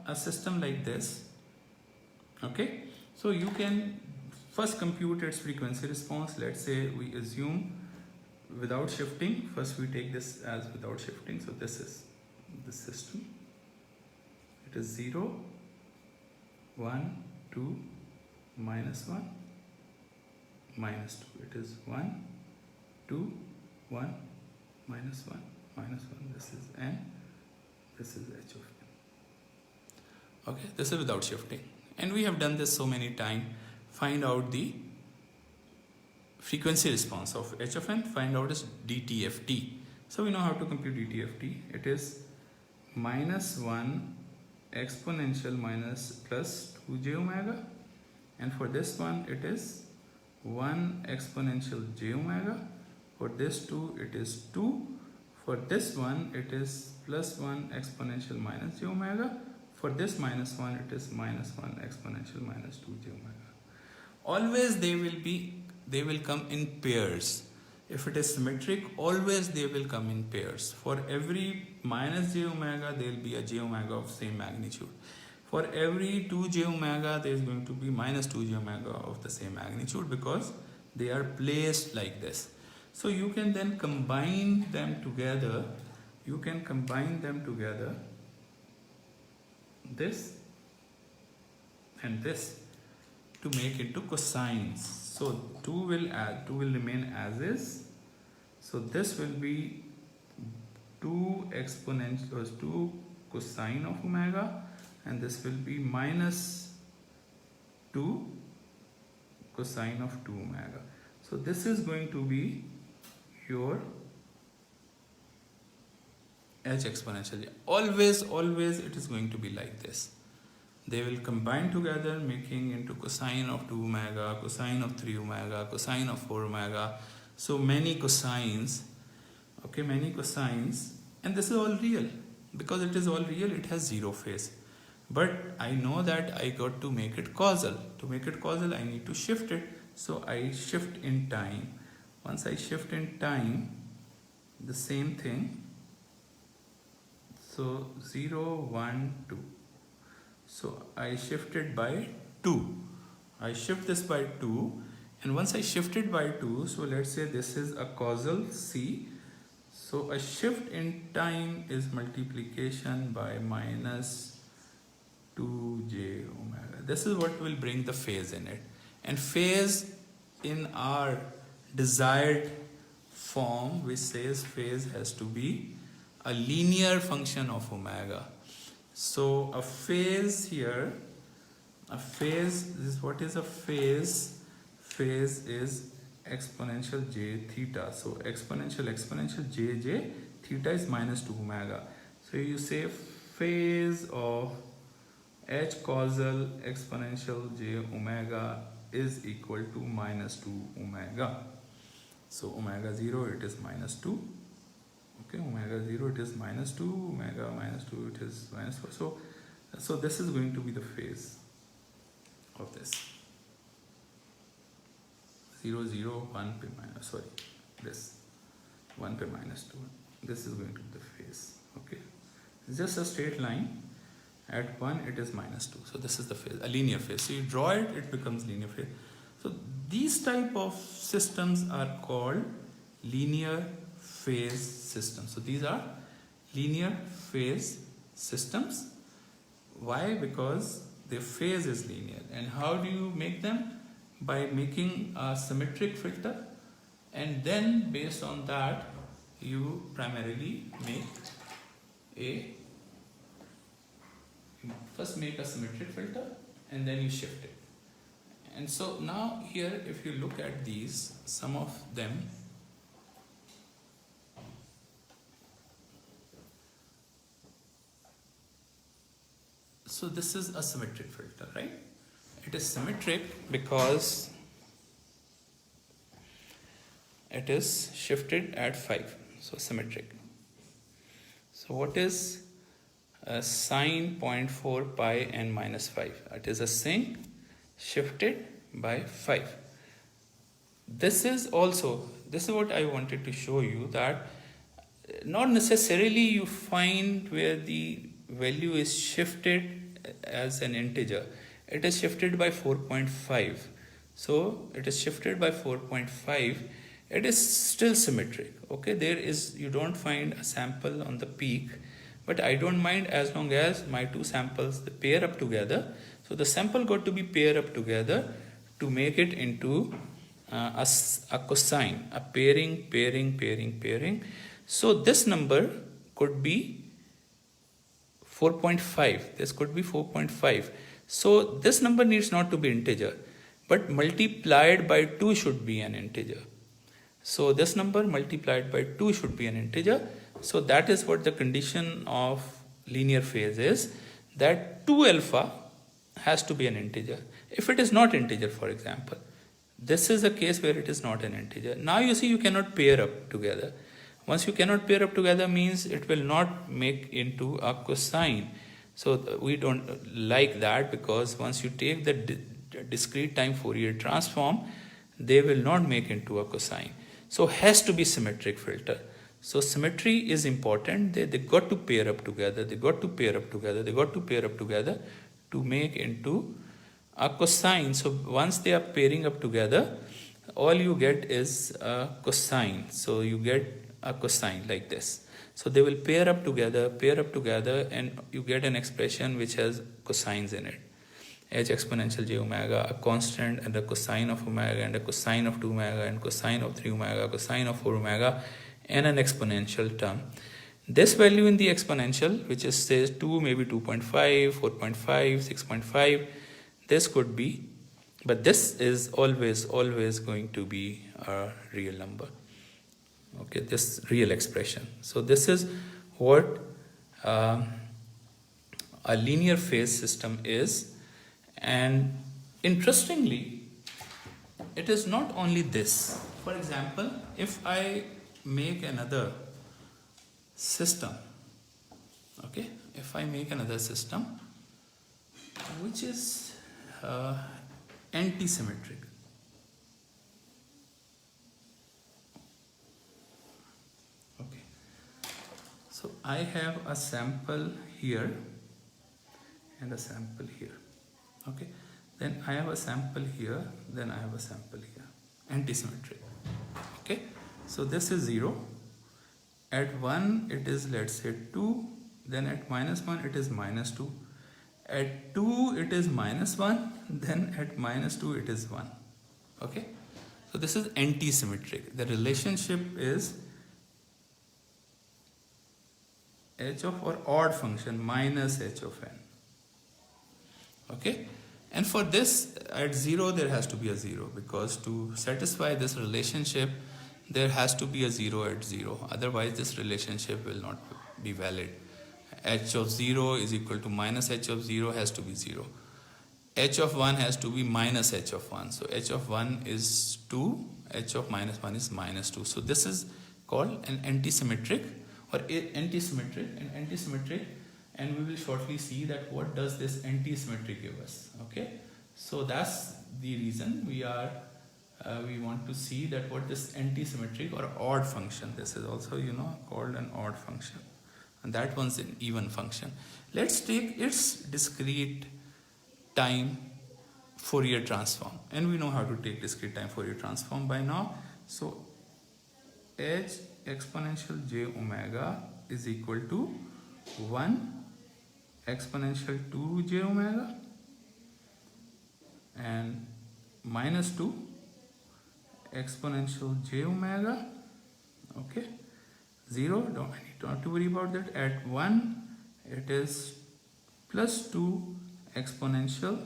a system like this, okay, so you can first compute its frequency response. Let's say we assume without shifting. First we take this as without shifting. So this is the system. It is 0, 1, 2, -1, -2. It is 1, 2, 1, -1, -1. This is n. This is h of n. Okay, this is without shifting. And we have done this so many times. Find out the frequency response of h of n. Find out is dTft. So we know how to compute dTft. It is -1 exponential minus plus 2j omega. And for this one, it is 1 exponential j omega. For this 2, it is 2. For this one, it is +1 exponential minus j omega. For this minus 1, it is minus 1 exponential minus 2j omega. Always they will come in pairs. If it is symmetric, always they will come in pairs. For every minus j omega, there will be a j omega of same magnitude. For every 2j omega, there is going to be minus 2j omega of the same magnitude, because they are placed like this. So you can then combine them together. You can combine them together, this and this, to make into cosines. So 2 will remain as is. So this will be 2 cosine of omega, and this will be minus 2 cosine of 2 omega. So this is going to be your h exponential. Always it is going to be like this. They will combine together, making into cosine of 2 omega, cosine of 3 omega, cosine of 4 omega. So many cosines, okay, many cosines, and this is all real. Because it is all real, it has zero phase. But I know that I got to make it causal. To make it causal, I need to shift it. So I shift in time. Once I shift in time, the same thing. So 0, 1, 2. So I shifted by 2. I shift this by 2. And once I shift it by 2, so let's say this is a causal C. So a shift in time is multiplication by minus 2j omega. This is what will bring the phase in it. And phase in our desired form, which says phase has to be a linear function of omega. So a phase here, a phase is, what is a phase? Phase is exponential j theta. So exponential j theta is minus 2 omega. So you say phase of h causal exponential j omega is equal to minus 2 omega. So omega 0, it is minus 2. Okay, omega 0, it is minus 2, omega minus 2, it is minus 4. So this is going to be the phase of this. 0, 0, 1 pi minus, sorry, this 1 pi minus 2. This is going to be the phase. Okay, it's just a straight line. At 1, it is minus 2. So this is the phase, a linear phase. So you draw it, it becomes linear phase. So these type of systems are called linear phase systems. So these are linear phase systems. Why? Because their phase is linear. And how do you make them? By making a symmetric filter, and then based on that you primarily first make a symmetric filter, and then you shift it. And so now here, if you look at these, some of them, so this is a symmetric filter, right? It is symmetric because it is shifted at 5. So symmetric. So what is sine 0.4 pi n minus 5? It is a sin shifted by 5. This is what I wanted to show you, that not necessarily you find where the value is shifted as an integer. It is shifted by 4.5. So it is shifted by 4.5. It is still symmetric. Okay, you don't find a sample on the peak, but I don't mind as long as my two samples, they pair up together. So the sample got to be paired up together to make it into a cosine, a pairing. So this number could be 4.5. This could be 4.5. So this number needs not to be integer, but multiplied by 2 should be an integer. So this number multiplied by 2 should be an integer. So that is what the condition of linear phase is, that 2 alpha has to be an integer. If it is not integer, for example, this is a case where it is not an integer. Now you see you cannot pair up together. Once you cannot pair up together means it will not make into a cosine. So we don't like that, because once you take the discrete time Fourier transform, they will not make into a cosine. So has to be symmetric filter. So symmetry is important. They got to pair up together. They got to pair up together. They got to pair up together to make into a cosine. So once they are pairing up together, all you get is a cosine. So you get a cosine like this. So they will pair up together, and you get an expression which has cosines in it. H exponential j omega, a constant, and a cosine of omega, and a cosine of 2 omega, and cosine of 3 omega, cosine of 4 omega, and an exponential term. This value in the exponential, which is says 2, maybe 2.5, 4.5, 6.5, this could be, but this is always going to be a real number. Okay, this real expression. So this is what a linear phase system is. And interestingly, it is not only this. For example, if I make another system, okay, if I make another system which is anti-symmetric, okay, so I have a sample here and a sample here. Okay, then I have a sample here, then I have a sample here, anti-symmetric. Okay, so this is 0. At 1 it is, let's say, 2, then at -1 it is -2, at 2 it is -1, then at -2 it is 1. Okay, so this is anti-symmetric. The relationship is h of, or odd function, minus h of n. Okay, and for this at 0 there has to be a 0, because to satisfy this relationship there has to be a 0 at 0, otherwise this relationship will not be valid. H of 0 is equal to minus h of 0 has to be 0. H of 1 has to be minus h of 1. So h of 1 is 2, h of -1 is -2. So this is called an anti-symmetric, or anti-symmetric, and we will shortly see that what does this anti-symmetry give us. Okay, so that's the reason we want to see that what this anti-symmetric or odd function. This is also called an odd function, and that one's an even function. Let's take its discrete time Fourier transform, and we know how to take discrete time Fourier transform by now. So h exponential j omega is equal to 1 exponential 2 j omega and minus 2 exponential j omega. Okay, 0, I need not to worry about that. At 1 it is plus 2 exponential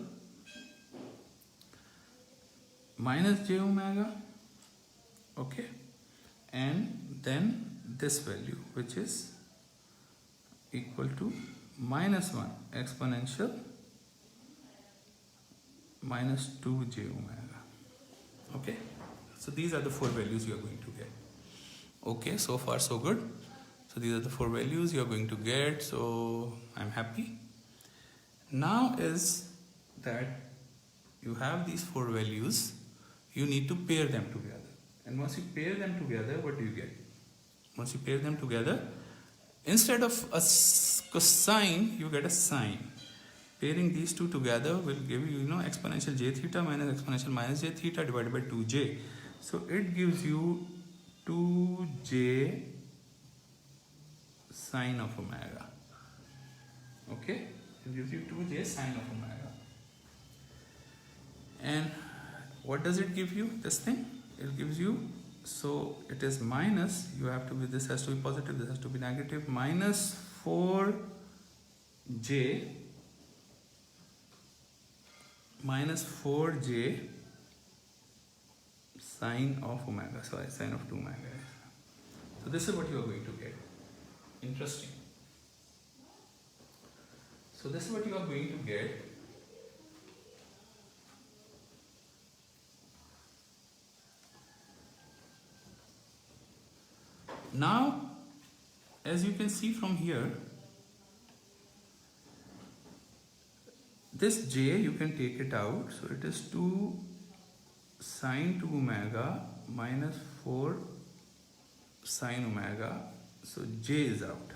minus j omega. Okay, and then this value, which is equal to minus 1 exponential minus 2 j omega. Okay, so these are the 4 values you are going to get. Okay, so far so good. So these are the 4 values you are going to get, so I'm happy. Now is that you have these 4 values, you need to pair them together. And once you pair them together, what do you get? Once you pair them together, instead of a cosine, you get a sine. Pairing these two together will give you, exponential j theta minus exponential minus j theta divided by 2j. So it gives you 2j sine of omega. Okay, it gives you 2j sine of omega. And what does it give you? This thing, it gives you, so it is minus, you have to be, this has to be positive, this has to be negative, minus 4j sine of omega, sorry, sine of 2 omega. So this is what you are going to get. Interesting. So this is what you are going to get. Now, as you can see from here, this j you can take it out, so it is 2 sine 2 omega minus 4 sine omega, so j is out.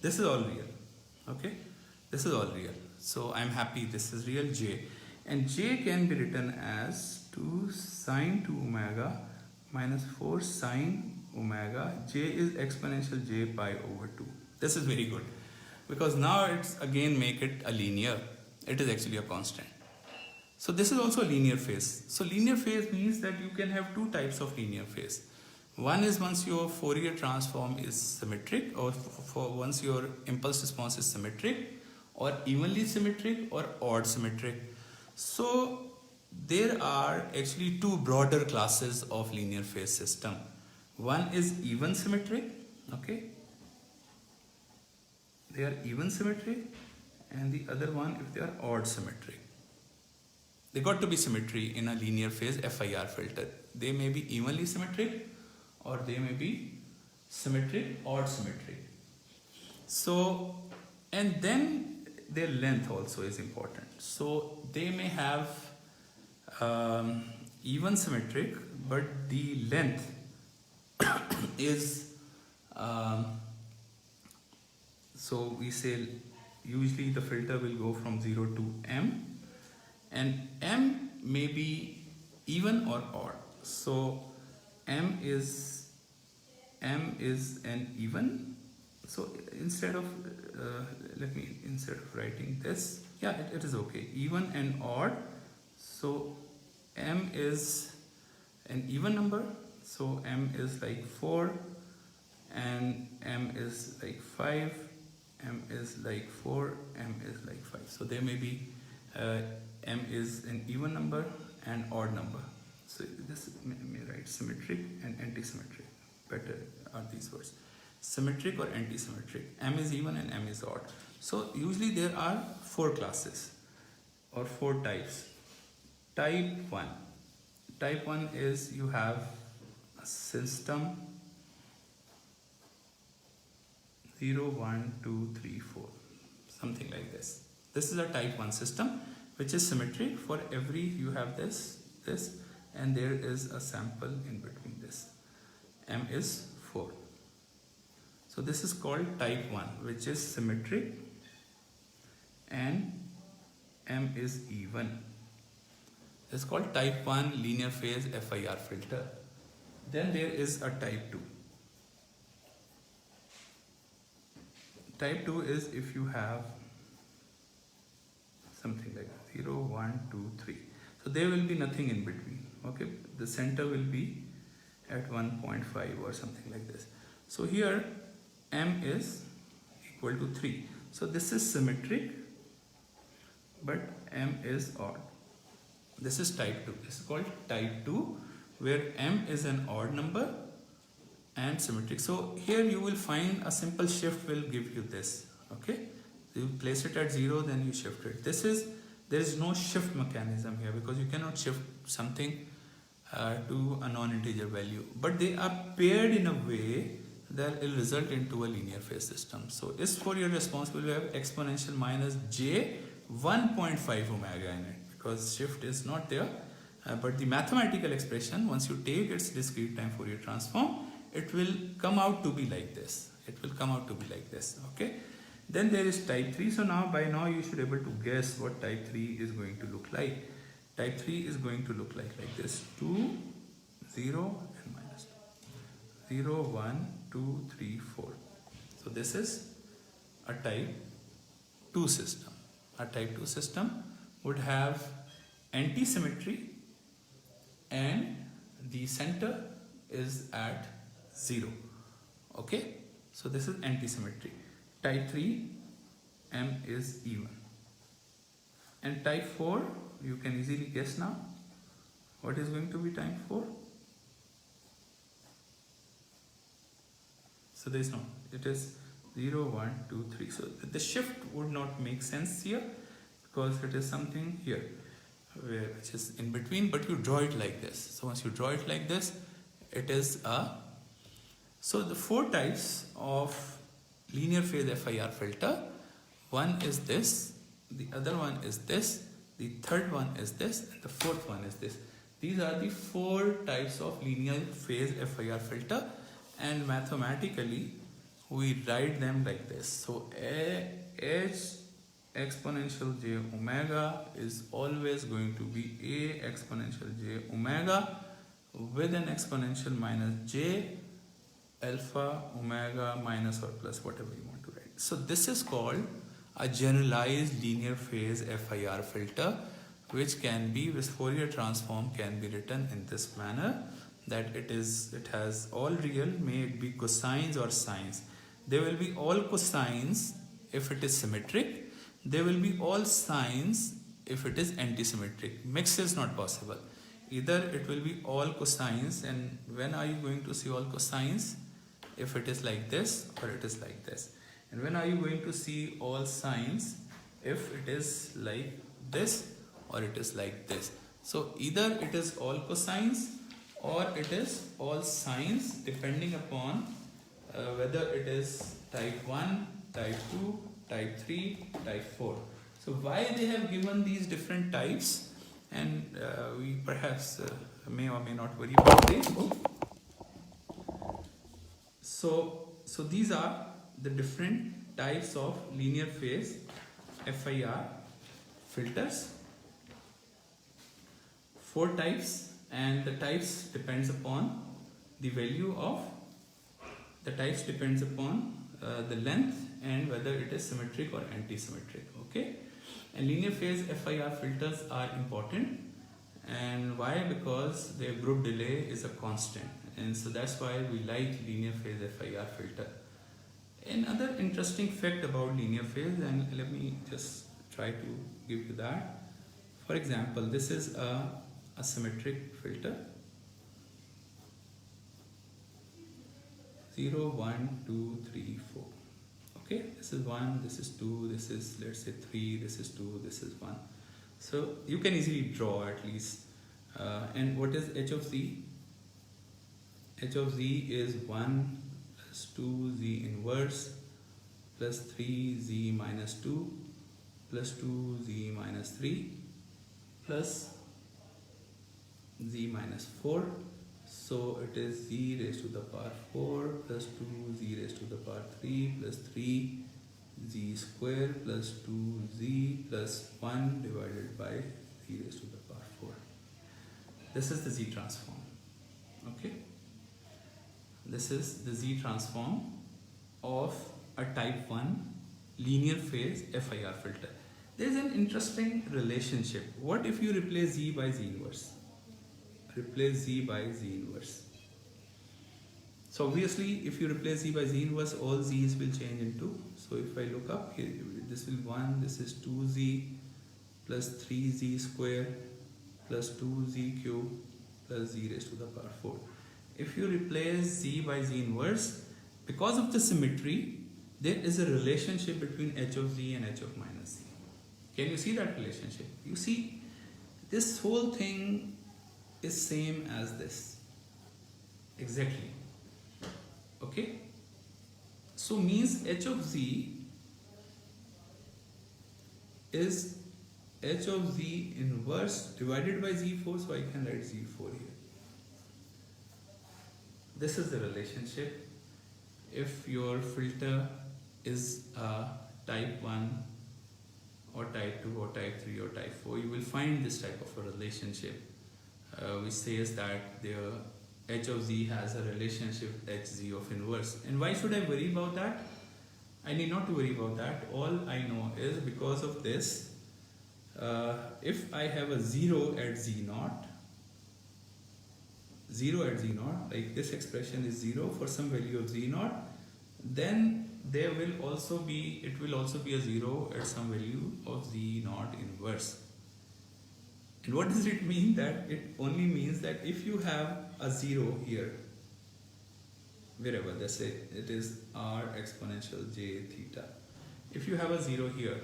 This is all real, okay, this is all real, so I'm happy this is real j, and j can be written as 2 sine 2 omega minus 4 sine omega, j is exponential j pi over 2. This is very good because now it's again make it a linear, it is actually a constant. So this is also a linear phase. So linear phase means that you can have two types of linear phase. One is once your Fourier transform is symmetric, or for once your impulse response is symmetric or evenly symmetric or odd symmetric. So there are actually two broader classes of linear phase system. One is even symmetric, okay, they are even symmetric, and the other one if they are odd symmetric. They got to be symmetry in a linear phase FIR filter. They may be evenly symmetric or they may be symmetric, odd symmetric. So, and then their length also is important. So they may have even symmetric, but the length is so we say usually the filter will go from 0 to m, and m may be even or odd. So m is an even. So instead of instead of writing this, yeah, it is okay, even and odd. So m is an even number, so m is like 4, and m is like 5, m is like 4, m is like 5. So there may be m is an even number and odd number. So this may write symmetric and anti-symmetric. Better are these words. Symmetric or anti-symmetric. M is even and m is odd. So usually there are 4 classes or 4 types. Type 1. Type 1 is you have a system 0, 1, 2, 3, 4. Something like this. This is a type 1 system which is symmetric. For every you have this, and there is a sample in between this. M is 4. So this is called type 1, which is symmetric and m is even. It's called type 1 linear phase FIR filter. Then there is a type 2. Type 2 is if you have something like 0, 1, 2, 3. So there will be nothing in between. Okay, the center will be at 1.5 or something like this. So here m is equal to 3. So this is symmetric, but m is odd. This is type 2. This is called type 2, where m is an odd number and symmetric. So here you will find a simple shift will give you this. Okay, you place it at 0, then you shift it. There is no shift mechanism here because you cannot shift something to a non-integer value, but they are paired in a way that will result into a linear phase system. So is Fourier response will have exponential minus j 1.5 omega in it because shift is not there, but the mathematical expression, once you take its discrete time Fourier transform, it will come out to be like this. It will come out to be like this. Okay. Then there is type 3. So now by now you should be able to guess what type 3 is going to look like. Type 3 is going to look like this. 2, 0 and minus 2. 0, 1, 2, 3, 4. So this is a type 2 system. A type 2 system would have anti-symmetry and the center is at 0. Okay. So this is anti-symmetry. Type 3, m is even. And type 4, you can easily guess now. What is going to be type 4? So there is no. It is 0, 1, 2, 3. So the shift would not make sense here because it is something here which is in between, but you draw it like this. So once you draw it like this, it is a. So the 4 types of linear phase FIR filter. One is this, the other one is this, the third one is this, and the fourth one is this. These are the 4 types of linear phase FIR filter, and mathematically we write them like this. So H exponential j omega is always going to be A exponential j omega with an exponential minus j alpha omega minus or plus, whatever you want to write. So this is called a generalized linear phase FIR filter, which can be, with Fourier transform, can be written in this manner, that it has all real, may it be cosines or sines. There will be all cosines if it is symmetric. There will be all sines if it is antisymmetric. Mix is not possible. Either it will be all cosines, and when are you going to see all cosines? If it is like this or it is like this. And when are you going to see all sines? If it is like this or it is like this. So either it is all cosines or it is all sines, depending upon whether it is type 1, type 2, type 3, type 4. So why they have given these different types, and we perhaps may or may not worry about this. So these are the different types of linear phase FIR filters. 4 types, and the types depends upon the value of the types depends upon the length and whether it is symmetric or anti-symmetric. Okay, and linear phase FIR filters are important, and why? Because their group delay is a constant, and so that's why we like linear phase FIR filter. Another interesting fact about linear phase, and let me just try to give you that. For example, this is a symmetric filter. 0, 1, 2, 3, 4. Okay, this is 1, this is 2, this is, let's say, 3, this is 2, this is 1. So you can easily draw at least. And what is h of z? H of z is 1 plus 2 z inverse plus 3 z minus 2 plus 2 z minus 3 plus z minus 4. So it is z raised to the power 4 plus 2 z raised to the power 3 plus 3 z square plus 2z plus 1 divided by z raised to the power 4. This is the z transform. Okay, this is the z transform of a type 1 linear phase FIR filter. There is an interesting relationship. What if you replace z by z inverse? Replace z by z inverse. So obviously, if you replace z by z inverse, all z's will change into. So if I look up here, this will 1, this is 2z plus 3z square plus 2z cube plus z raised to the power 4. If you replace z by z inverse, because of the symmetry, there is a relationship between h of z and h of minus z. Can you see that relationship? You see, this whole thing is same as this. Exactly. Okay? So means h of z is h of z inverse divided by z4, so I can write z4 here. This is the relationship. If your filter is type 1 or type 2 or type 3 or type 4, you will find this type of a relationship, which says that the h of z has a relationship hz of inverse. And why should I worry about that? I need not to worry about that. All I know is, because of this, if I have a 0 at z0, 0 at z0, like this expression is 0 for some value of z0, then there will also be, it will also be a 0 at some value of z0 inverse. And what does it mean? That it only means that if you have a 0 here, wherever, let's say it is r exponential j theta, if you have a 0 here,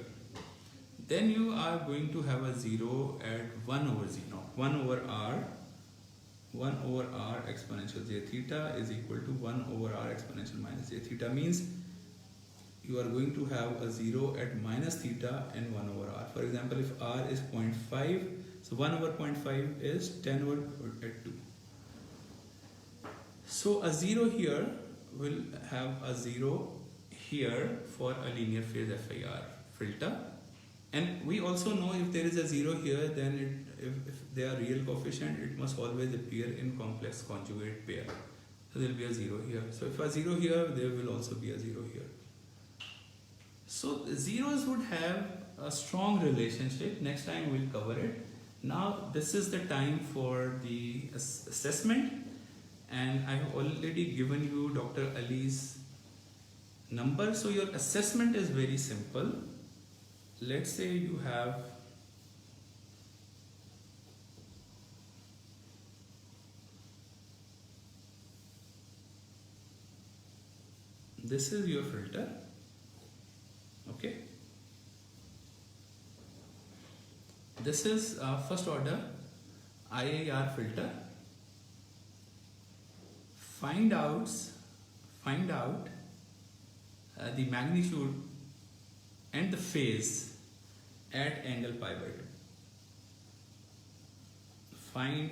then you are going to have a 0 at 1 over z0. 1 over r exponential j theta is equal to 1 over r exponential minus j theta. Means you are going to have a 0 at minus theta and 1 over r. For example, if r is 0.5, so 1 over 0.5 is 10 over at 2. So a 0 here will have a 0 here for a linear phase FIR filter. And we also know if there is a 0 here, then if they are real coefficient, it must always appear in complex conjugate pair. So there will be a 0 here. So if a 0 here, there will also be a 0 here. So zeros would have a strong relationship. Next time we'll cover it. Now this is the time for the assessment, and I have already given you Dr. Ali's number. So your assessment is very simple. Let's say you have this is your filter, okay? This is first order IIR filter. Find out the magnitude and the phase at angle pi by 2. Find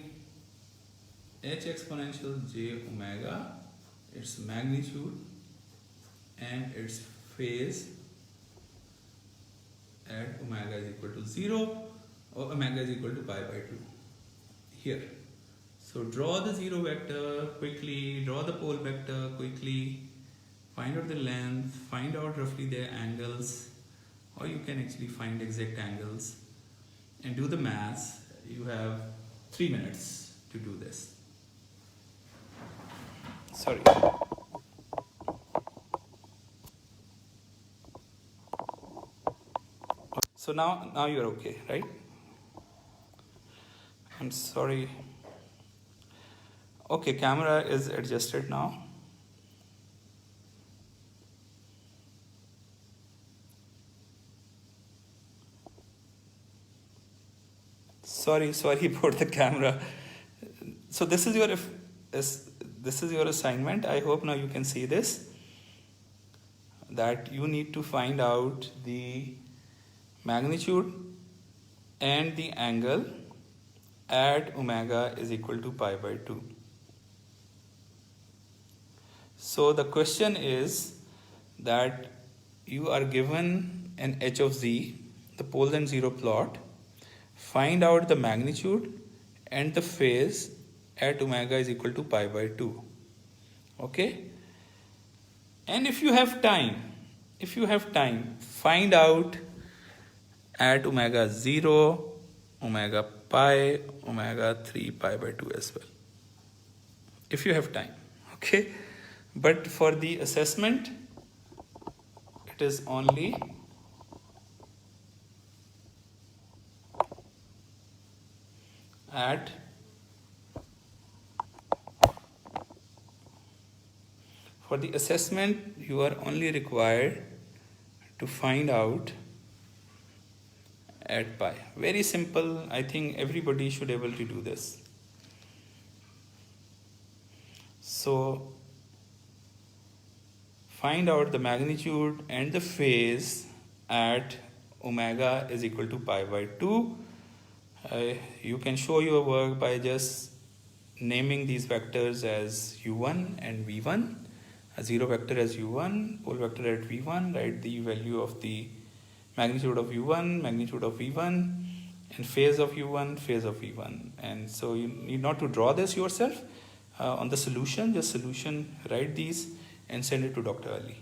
h exponential j omega, its magnitude and its phase at omega is equal to 0 or omega is equal to pi by 2 here. So draw the 0 vector quickly, draw the pole vector quickly, find out the length, find out roughly their angles, or you can actually find exact angles and do the maths. You have 3 minutes to do this. Sorry. So now you're okay, right? I'm sorry. Okay, camera is adjusted now. Sorry about the camera. So this is your assignment. I hope now you can see this. That you need to find out the magnitude and the angle at omega is equal to pi by 2. So the question is that you are given an h of z, the poles and zero plot. Find out the magnitude and the phase at omega is equal to pi by 2. Okay? And if you have time, find out at omega 0, omega pi, omega 3 pi by 2 as well. If you have time. Okay? But for the assessment, it is only at for the assessment you are only required to find out at pi. Very simple. I think everybody should be able to do this. So find out the magnitude and the phase at omega is equal to pi by 2. You can show your work by just naming these vectors as u1 and v1. A 0 vector as u1, pole vector at v1, write the value of the magnitude of u1, magnitude of v1, and phase of u1, phase of v1. And so you need not to draw this yourself. On the solution, just solution, write these and send it to Dr. Ali.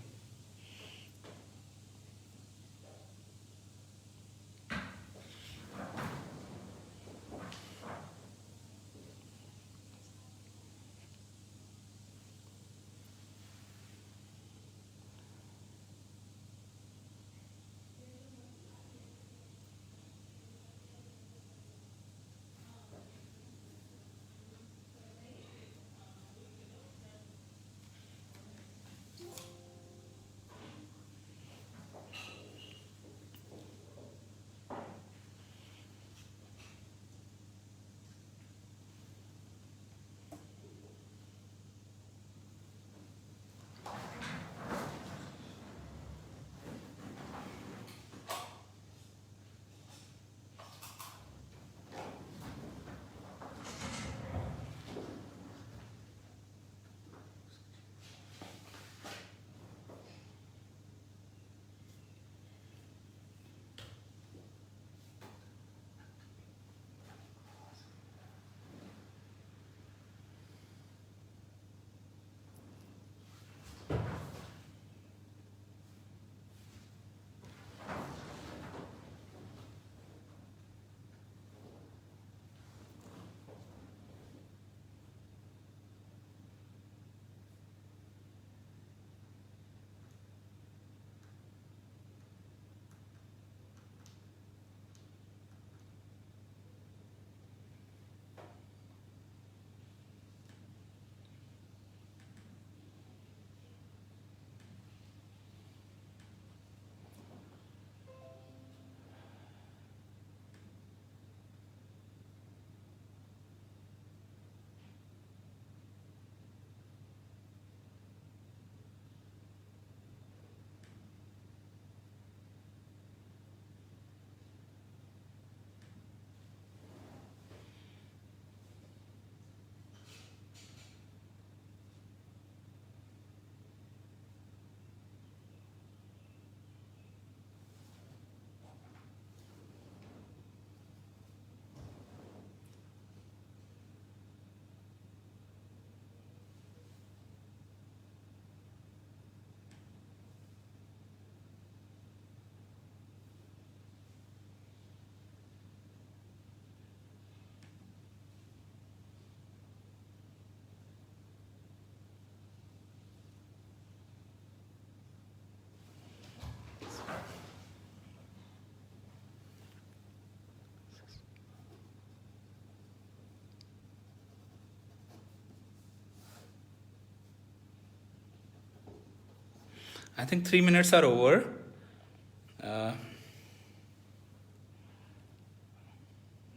I think 3 minutes are over.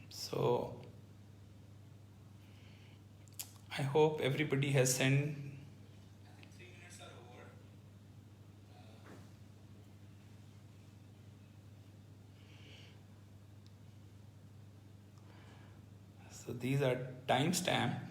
So I hope everybody has sent. So these are timestamped.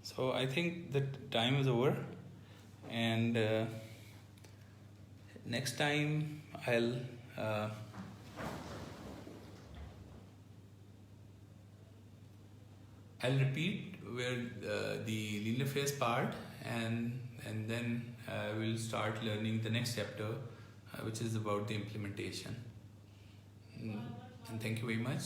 So I think the time is over, and next time uh, I'll repeat where the linear phase part, and then we'll start learning the next chapter, which is about the implementation. And thank you very much.